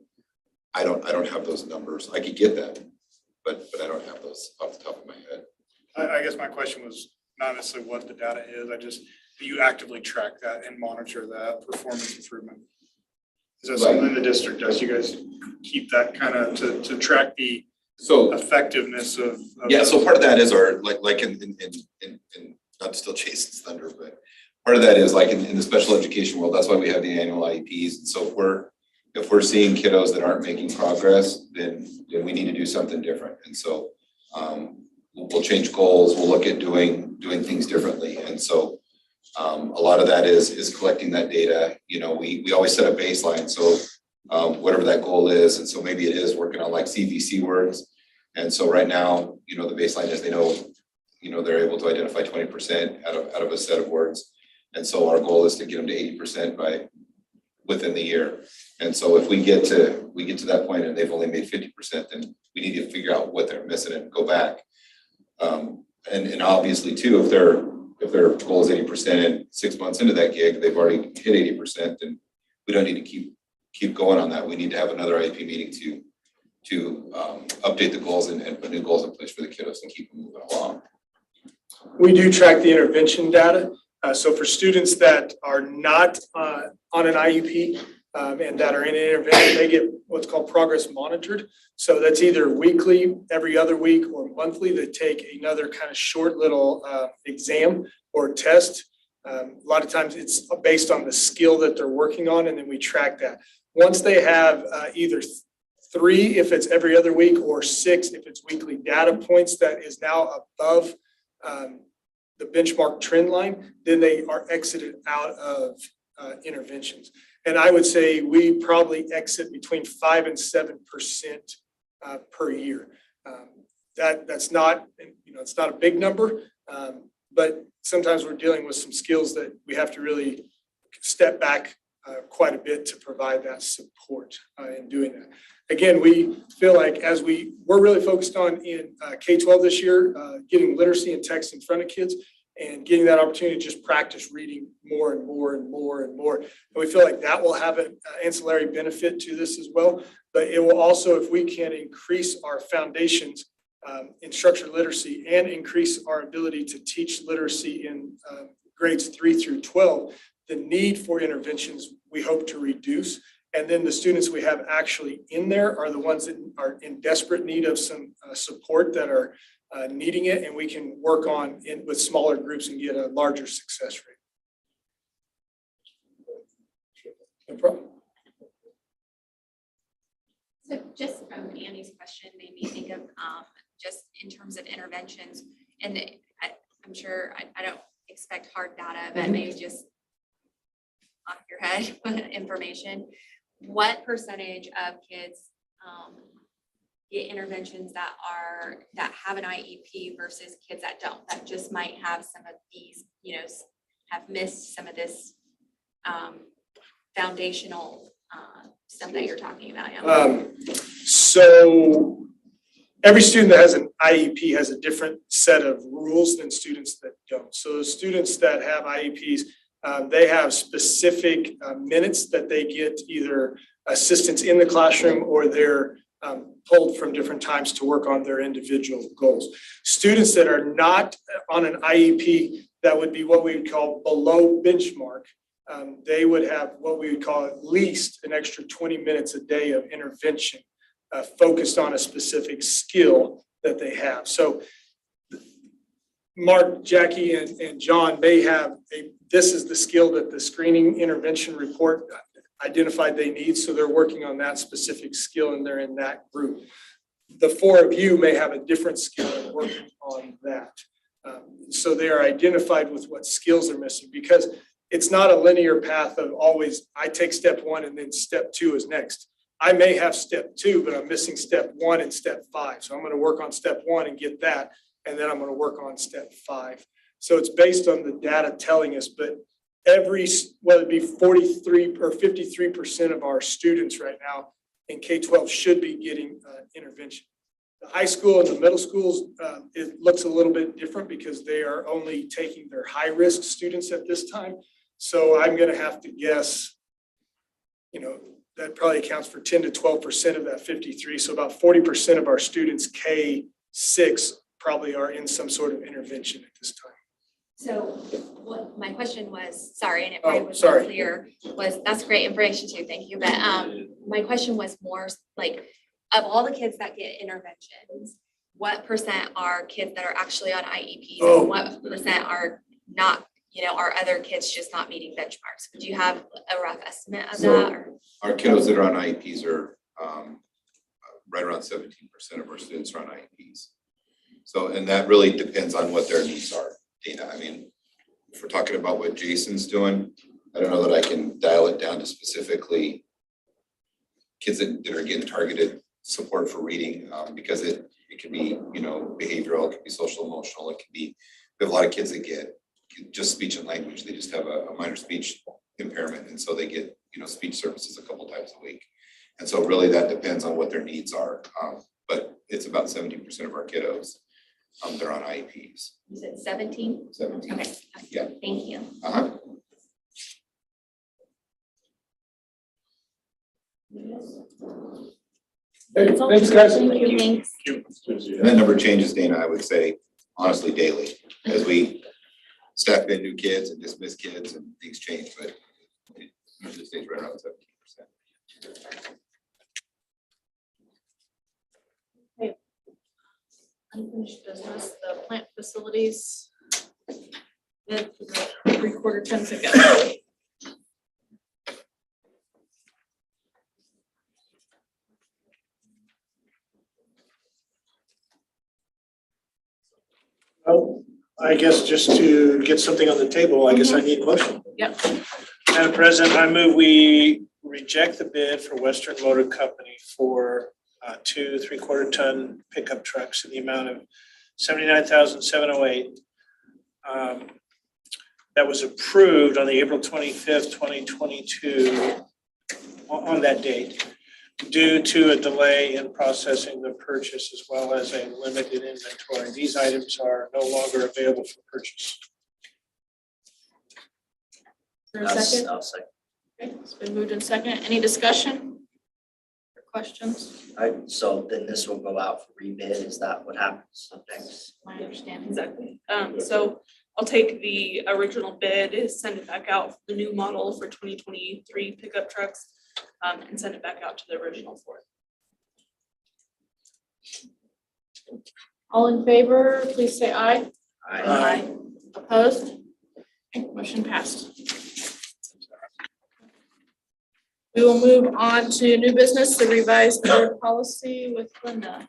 I don't have those numbers. I could get them, but I don't have those off the top of my head. I guess my question was not necessarily what the data is. Do you actively track that and monitor that performance improvement? Is that something the district does? You guys keep that kind of to track the effectiveness of? Yeah, so part of that is our like in not to steal Jason's thunder, but part of that is like in the special education world. That's why we have the annual IEPs. And so if we're seeing kiddos that aren't making progress, then we need to do something different. And so we'll change goals. We'll look at doing things differently. And so a lot of that is collecting that data. You know, we always set a baseline. So whatever that goal is, and so maybe it is working on like CVC words. And so right now, you know, the baseline is they know, you know, they're able to identify 20% out of a set of words. And so our goal is to get them to 80% within the year. And so if we get to that point and they've only made 50%, then we need to figure out what they're missing and go back. And obviously too, if their goal is 80% and 6 months into that gig, they've already hit 80%, then we don't need to keep going on that. We need to have another IEP meeting to update the goals and put new goals in place for the kiddos and keep them moving along. We do track the intervention data. So for students that are not on an IEP and that are in an intervention, they get what's called progress monitored. So that's either weekly, every other week, or monthly. They take another kind of short little exam or test. A lot of times it's based on the skill that they're working on, and then we track that. Once they have either 3 if it's every other week, or 6 if it's weekly data points that is now above the benchmark trend line, then they are exited out of interventions. And I would say we probably exit between 5 and 7% per year. That's not, you know, it's not a big number, but sometimes we're dealing with some skills that we have to really step back quite a bit to provide that support in doing that. Again, we feel like as we're really focused on in K-12 this year, getting literacy and text in front of kids and getting that opportunity to just practice reading more and more and more and more. And we feel like that will have an ancillary benefit to this as well. But it will also, if we can increase our foundations in structured literacy and increase our ability to teach literacy in grades 3 through 12, the need for interventions we hope to reduce. And then the students we have actually in there are the ones that are in desperate need of some support, that are needing it, and we can work on with smaller groups and get a larger success rate. No problem. So just from Annie's question made me think of just in terms of interventions, and I'm sure I don't expect hard data, but maybe just off your head information. What percentage of kids get interventions that have an IEP versus kids that don't, that just might have some of these, you know, have missed some of this foundational stuff that you're talking about? So every student that has an IEP has a different set of rules than students that don't. So the students that have IEPs, they have specific minutes that they get either assistance in the classroom or they're pulled from different times to work on their individual goals. Students that are not on an IEP, that would be what we would call below benchmark. They would have what we would call at least an extra 20 minutes a day of intervention focused on a specific skill that they have. So Mark, Jackie, and John may have this is the skill that the screening intervention report identified they need. So they're working on that specific skill and they're in that group. The four of you may have a different skill and working on that. So they are identified with what skills are missing, because it's not a linear path of always, I take step one and then step two is next. I may have step two, but I'm missing step one and step five. So I'm going to work on step one and get that. And then I'm going to work on step five. So it's based on the data telling us, but whether it be 43 or 53% of our students right now in K-12 should be getting intervention. The high school and the middle schools, it looks a little bit different because they are only taking their high-risk students at this time. So I'm going to have to guess, that probably accounts for 10 to 12% of that 53. So about 40% of our students K-6 probably are in some sort of intervention at this time. So what my question was, sorry, and it probably was sorry. not clear, that's great information too, thank you. But my question was more like, of all the kids that get interventions, what percent are kids that are actually on IEPs? Oh. And what percent are not, are other kids just not meeting benchmarks? Would you have a rough estimate of that? Or? Our kiddos that are on IEPs are right around 17% of our students are on IEPs. So, and that really depends on what their needs are, Dana. I mean, if we're talking about what Jason's doing, I don't know that I can dial it down to specifically kids that are getting targeted support for reading, because it can be, behavioral, it can be social emotional, it can be, we have a lot of kids that get just speech and language. They just have a minor speech impairment. And so they get, speech services a couple times a week. And so really that depends on what their needs are. But it's about 17% of our kiddos, they're on IEPs. You said 17? 17. Okay. Yeah. Thank you. Uh-huh. Hey, thanks, guys. Thank you. Thanks. And that number changes, Dana, I would say, honestly, daily, as we staff in new kids and dismiss kids and things change, but it usually stays right around 17%. Okay. Unfinished business, the plant facilities. Bid for the 3/4 ton pickup. Well, I guess just to get something on the table, I guess I need a motion. Yep. Madam President, I move we reject the bid for Western Motor Company for 2 3/4 ton pickup trucks in the amount of $79,708. That was approved on the April 25th, 2022, on that date, due to a delay in processing the purchase as well as a limited inventory. These items are no longer available for purchase. Is there a second? I'll second. Okay, it's been moved in second. Any discussion? Or questions? So then this will go out for rebid, is that what happens next? My understanding. Exactly. So I'll take the original bid, send it back out for the new model for 2023 pickup trucks, and send it back out to the original for it. All in favor, please say aye. Aye. Opposed? Okay, motion passed. We will move on to new business, the revised board policy with Linda.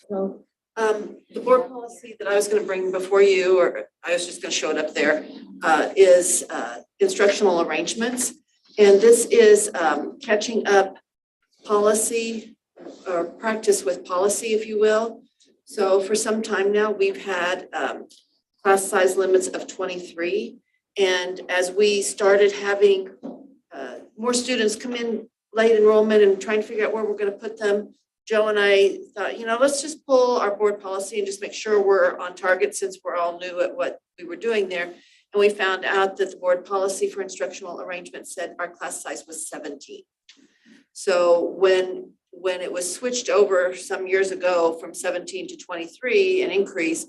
So, the board policy that I was gonna bring before you, or I was just gonna show it up there, is instructional arrangements. And this is catching up policy or practice with policy, if you will. So for some time now, we've had class size limits of 23. And as we started having more students come in late enrollment and trying to figure out where we're gonna put them, Joe and I thought, let's just pull our board policy and just make sure we're on target since we're all new at what we were doing there. And we found out that the board policy for instructional arrangement said our class size was 17. So when it was switched over some years ago from 17 to 23, an increase,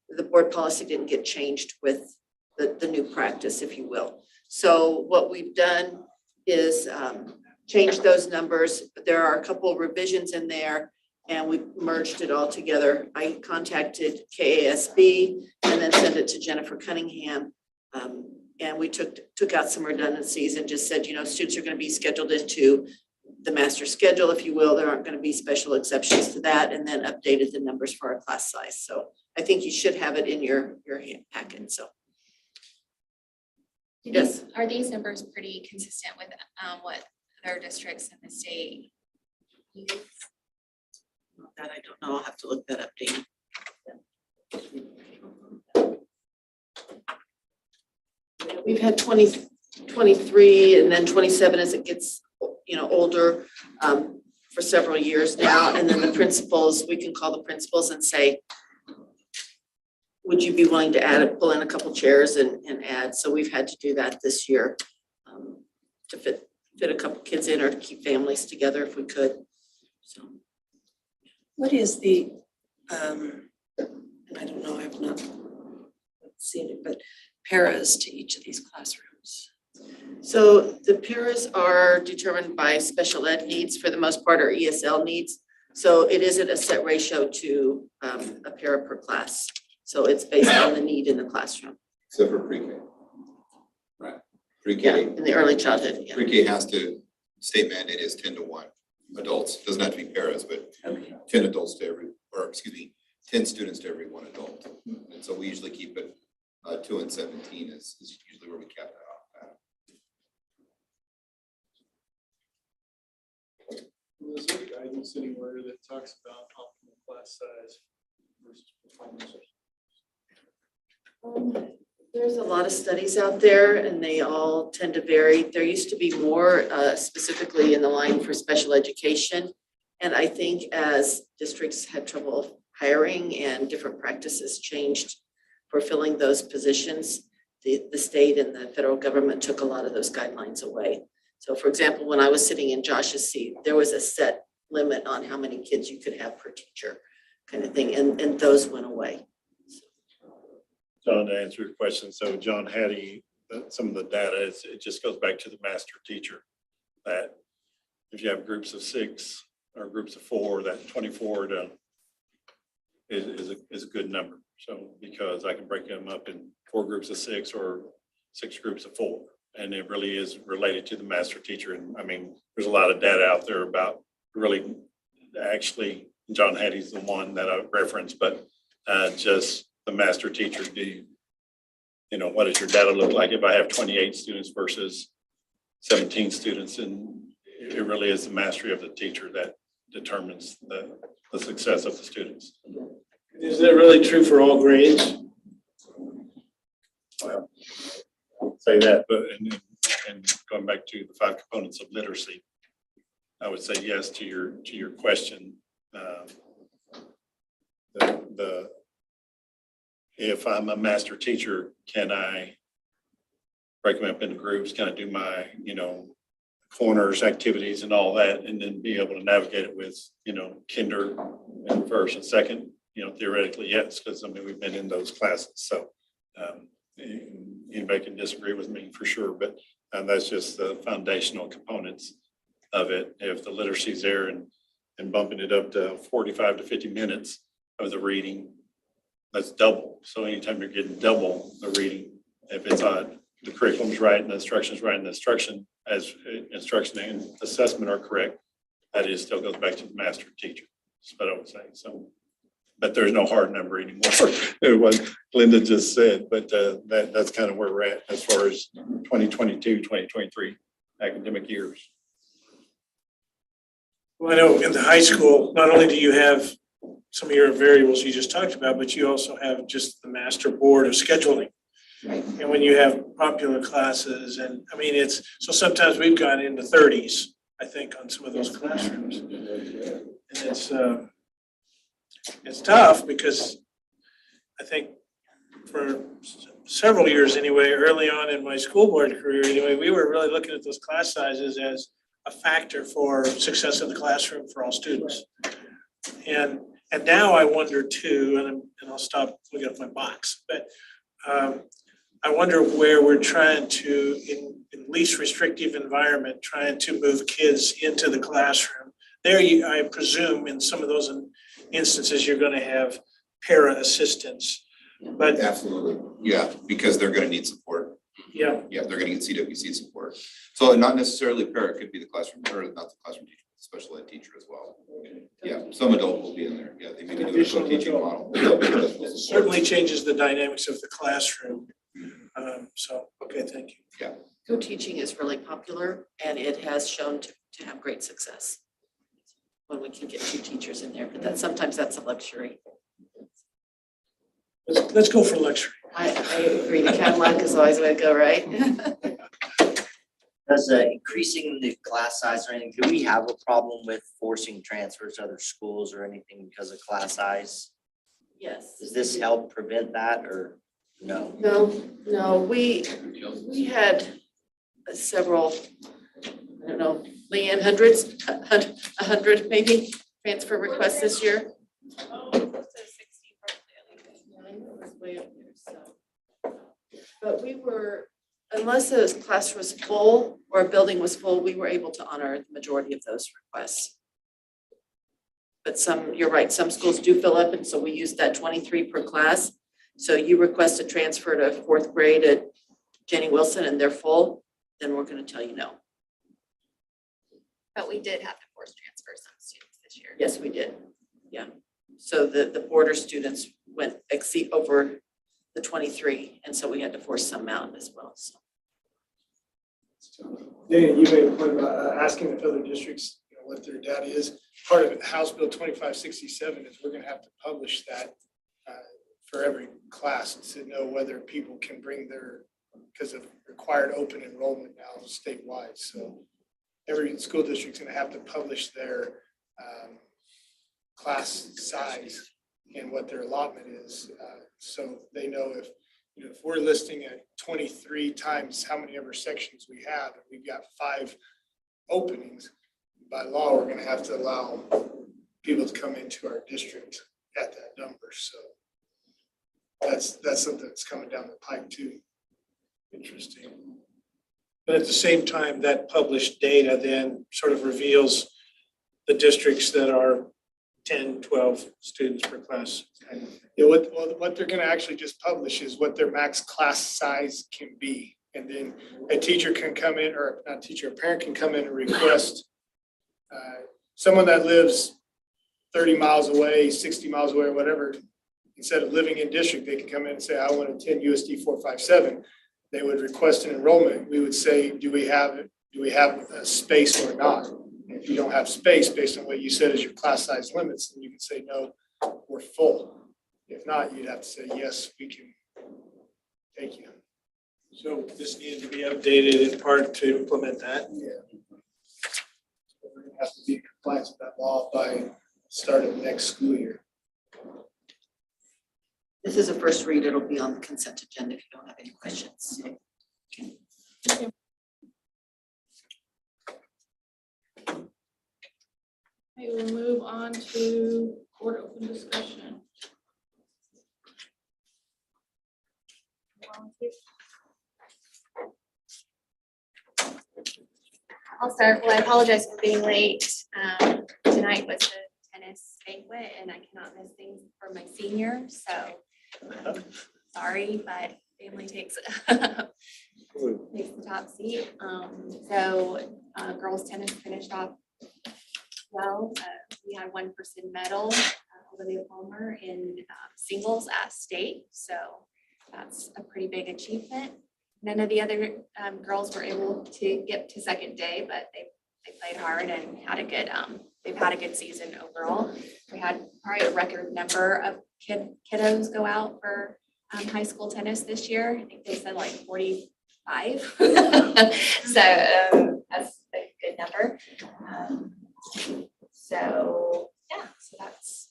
the board policy didn't get changed with the new practice, if you will. So what we've done is change those numbers. There are a couple of revisions in there and we merged it all together. I contacted KASB and then sent it to Jennifer Cunningham. And we took out some redundancies and just said, students are going to be scheduled into the master schedule, if you will. There aren't going to be special exceptions to that, and then updated the numbers for our class size. So I think you should have it in your hand packet. So. Yes. Are these numbers pretty consistent with what other districts in the state use? That I don't know. I'll have to look that up, Dana. We've had 23 and then 27 as it gets, older for several years now. And then the principals, we can call the principals and say, would you be willing to pull in a couple chairs and add? So we've had to do that this year to fit a couple kids in or to keep families together if we could. So. What is the, I don't know, I've not seen it, but paras to each of these classrooms? So the paras are determined by special ed needs for the most part, or ESL needs. So it isn't a set ratio to a para per class. So it's based on the need in the classroom. Except for pre-K. Right. Pre-K. Yeah, in the early childhood. Yeah. Pre-K has to, state mandate is 10-1 adults. Doesn't have to be paras, but 10 adults to every, 10 students to every one adult. And so we usually keep it 2 and 17 is usually where we cap that off at. Is there guidance anywhere that talks about optimal class size versus performance? There's a lot of studies out there and they all tend to vary. There used to be more specifically in the line for special education. And I think as districts had trouble hiring and different practices changed for filling those positions, the state and the federal government took a lot of those guidelines away. So for example, when I was sitting in Josh's seat, there was a set limit on how many kids you could have per teacher kind of thing. And those went away. John, to answer your question, so John Hattie, some of the data it just goes back to the master teacher, that if you have groups of 6 or groups of 4, that 24 is a good number. So because I can break them up in 4 groups of 6 or 6 groups of 4, and it really is related to the master teacher. And I mean, there's a lot of data out there about really, actually, John Hattie's the one that I referenced, but just the master teacher, what does your data look like if I have 28 students versus 17 students? And it really is the mastery of the teacher that determines the success of the students. Is that really true for all grades? Well, I'll say that, but and going back to the 5 components of literacy, I would say yes to your question. If I'm a master teacher, can I break them up into groups? Can I do my, corners activities and all that, and then be able to navigate it with, kinder and first and second? Theoretically, yes, because we've been in those classes. So anybody can disagree with me for sure, but that's just the foundational components of it. If the literacy's there and bumping it up to 45 to 50 minutes of the reading, that's double. So anytime you're getting double the reading, if it's on the curriculum's right and the instruction's right and the instruction and assessment are correct, that is still goes back to the master teacher. That's what I would say. So, but there's no hard number anymore. It was Linda just said, but that's kind of where we're at as far as 2022, 2023 academic years. Well, I know in the high school, not only do you have some of your variables you just talked about, but you also have just the master board of scheduling. Right. And when you have popular classes and, I mean, so sometimes we've gone into 30s, I think, on some of those classrooms. And it's tough because I think for several years anyway, early on in my school board career anyway, we were really looking at those class sizes as a factor for success in the classroom for all students. And now I wonder too, and I'll stop looking at my box, but I wonder where we're trying to, in least restrictive environment, trying to move kids into the classroom. There, I presume in some of those instances, you're going to have para assistants, but Absolutely, yeah, because they're gonna need support. yeah, Yeah, they're gonna get CWC support. So not necessarily para, it could be the classroom, or not the classroom teacher, special ed teacher as well. Yeah, some adult will be in there. Yeah, they may be doing a co-teaching model. it certainly changes the dynamics of the classroom. So, okay, thank you. Yeah. Co-teaching is really popular and it has shown to have great success when we can get 2 teachers in there, but sometimes that's a luxury. Let's go for luxury. I agree, the Cadillac is always the way to go, right? Does increasing the class size or anything, do we have a problem with forcing transfers to other schools or anything because of class size? Yes. Does this help prevent that or no? No, we had several, I don't know, Leanne, hundreds, 100 maybe transfer requests this year. But we were, unless a class was full or a building was full, we were able to honor the majority of those requests. But you're right, some schools do fill up, and so we use that 23 per class. So you request a transfer to 4th grade at Jenny Wilson and they're full, then we're gonna tell you no. But we did have to force transfer some students this year. Yes, we did, yeah. So the border students went exceed over the 23, and so we had to force some out as well, so. Dan, you made a point about asking if other districts, what their data is. Part of House Bill 2567 is we're gonna have to publish that for every class to know whether people can bring their, because of required open enrollment now statewide. So every school district's gonna have to publish their class size and what their allotment is. So they know if we're listing at 23 times how many ever sections we have, and we've got 5 openings, by law, we're gonna have to allow people to come into our district at that number. So that's something that's coming down the pipe too. Interesting. But at the same time, that published data then sort of reveals the districts that are 10, 12 students per class. Yeah, what they're gonna actually just publish is what their max class size can be. And then a teacher can come in, or not teacher, a parent can come in and request someone that lives 30 miles away, 60 miles away, whatever, instead of living in district, they can come in and say, I want to attend USD-457. They would request an enrollment. We would say, do we have a space or not? And if you don't have space based on what you said is your class size limits, then you can say, no, we're full. If not, you'd have to say, yes, we can take you. So this needed to be updated in part to implement that. Yeah. We're gonna have to be in compliance with that law by start of next school year. This is a first read. It'll be on the consent agenda if you don't have any questions. Okay, we'll move on to board open discussion. I'll start. Well, I apologize for being late. Tonight was the tennis banquet and I cannot miss things for my senior, so sorry, but family takes Takes the top seat. So girls tennis finished off well. We had one person medal, Olivia Palmer, in singles at state. So that's a pretty big achievement. None of the other girls were able to get to second day, but they played hard and had a good, they've had a good season overall. We had probably a record number of kiddos go out for high school tennis this year. I think they said like 45. So that's a good number. So yeah, so that's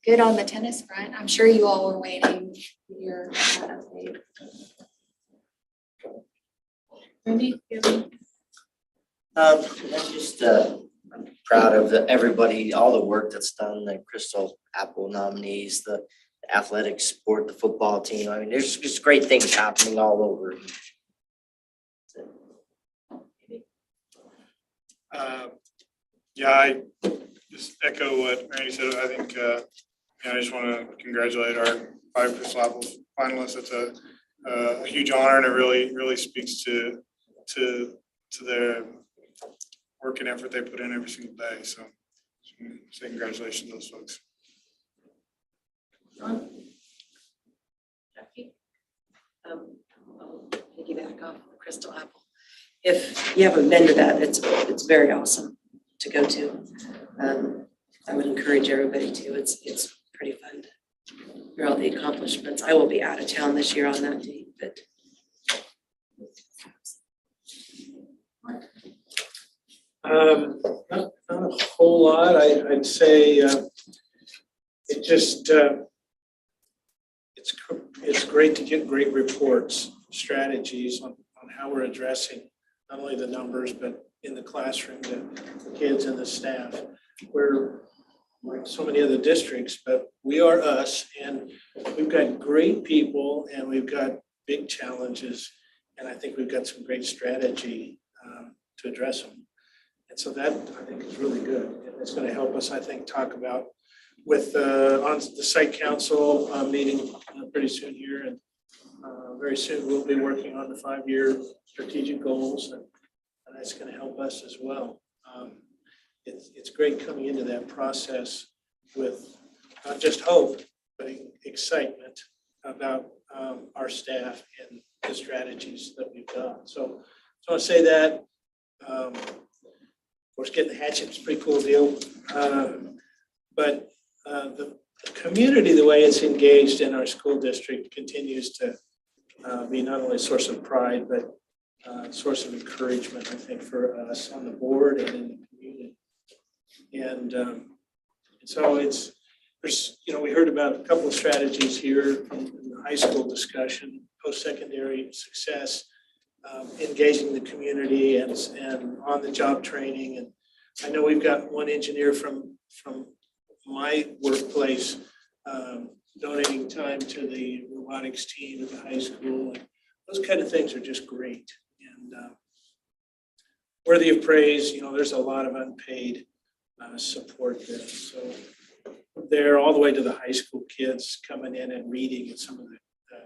good on the tennis front. I'm sure you all were waiting to hear that update. Randy, you have any? I'm just I'm proud of everybody, all the work that's done, the Crystal Apple nominees, the athletic sport, the football team. I mean, there's just great things happening all over. Yeah, I just echo what Randy said. I think, I just want to congratulate our 5 Crystal Apple finalists. It's a huge honor, and it really speaks to their work and effort they put in every single day. So say congratulations to those folks. John? I'll piggyback off the Crystal Apple. If you haven't been to that, it's very awesome to go to. I would encourage everybody to. It's pretty fun to hear all the accomplishments. I will be out of town this year on that date, but not a whole lot. I'd say it just it's great to get great reports, strategies on how we're addressing not only the numbers, but in the classroom, the kids and the staff. We're like so many other districts, but we are us, and we've got great people and we've got big challenges, and I think we've got some great strategy to address them. And so that, I think, is really good. And it's going to help us, I think, talk about with on the site council meeting pretty soon here. And very soon we'll be working on the 5-year strategic goals, and that's going to help us as well. It's great coming into that process with not just hope, but excitement about our staff and the strategies that we've got. So I want to say that. Of course, getting the hatchet is a pretty cool deal. But the community, the way it's engaged in our school district, continues to be not only a source of pride, but a source of encouragement, I think, for us on the board and in the community. And so there's, we heard about a couple of strategies here from the high school discussion, post-secondary success, engaging the community and on-the-job training. And I know we've got one engineer from my workplace donating time to the robotics team at the high school. And those kind of things are just great and worthy of praise. There's a lot of unpaid support there. So there, all the way to the high school kids coming in and reading at some of the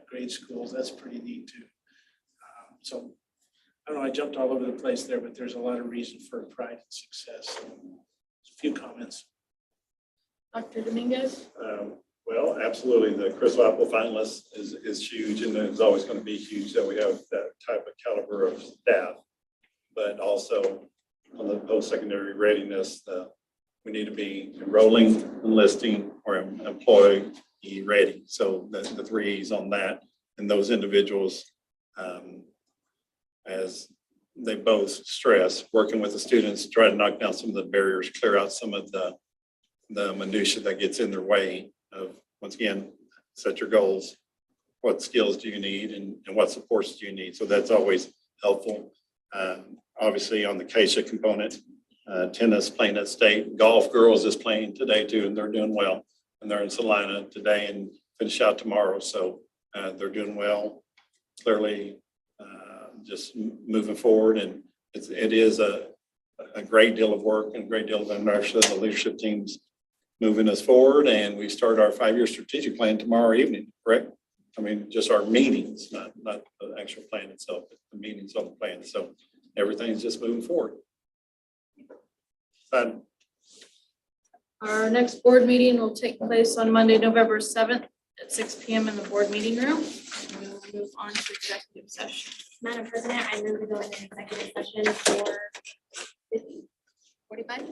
grade schools. That's pretty neat too. So I don't know, I jumped all over the place there, but there's a lot of reason for pride and success. So, a few comments. Dr. Dominguez? Well, absolutely. The Crystal Apple finalists is huge, and it's always going to be huge that we have that type of caliber of staff. But also on the post-secondary readiness, we need to be enrolling, enlisting, or employee ready. So the 3 E's on that, and those individuals, as they both stress, working with the students, try to knock down some of the barriers, clear out some of the minutia that gets in their way of, once again, set your goals. What skills do you need and what supports do you need? So that's always helpful. Obviously on the CASA component, tennis playing at state, golf girls is playing today too, and they're doing well. And they're in Salina today and finish out tomorrow. So they're doing well. Clearly just moving forward, and it is a great deal of work and a great deal of inertia. The leadership team's moving us forward, and we start our 5-year strategic plan tomorrow evening, correct? I mean, just our meetings, not the actual plan itself, but the meetings on the plan. So everything's just moving forward. But Our next board meeting will take place on Monday, November 7th at 6 PM in the board meeting room. And we will move on to executive session. Madam President, I move to go into executive session for 45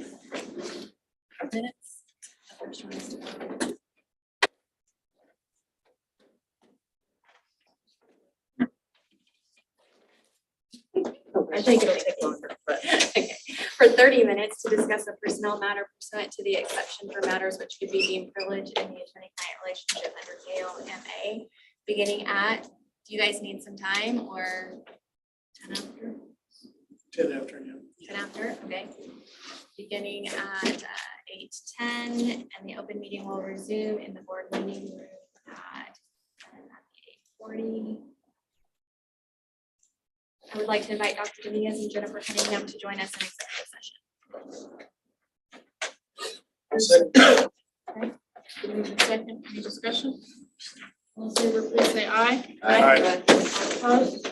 minutes. The first one is to- I think it'll take longer, but Okay, for 30 minutes to discuss a personnel matter pursuant to the exception for matters which could be deemed privileged in the attorney-client relationship under KOMA, beginning at, do you guys need some time or 10 after? 10 after, yeah. 10 after, okay. Beginning at 8:10, and the open meeting will resume in the board meeting room at 8:40. I would like to invite Dr. Dominguez and Jennifer Cunningham to join us in executive session. second, any discussion? All in favor, please say aye. Aye. Opposed?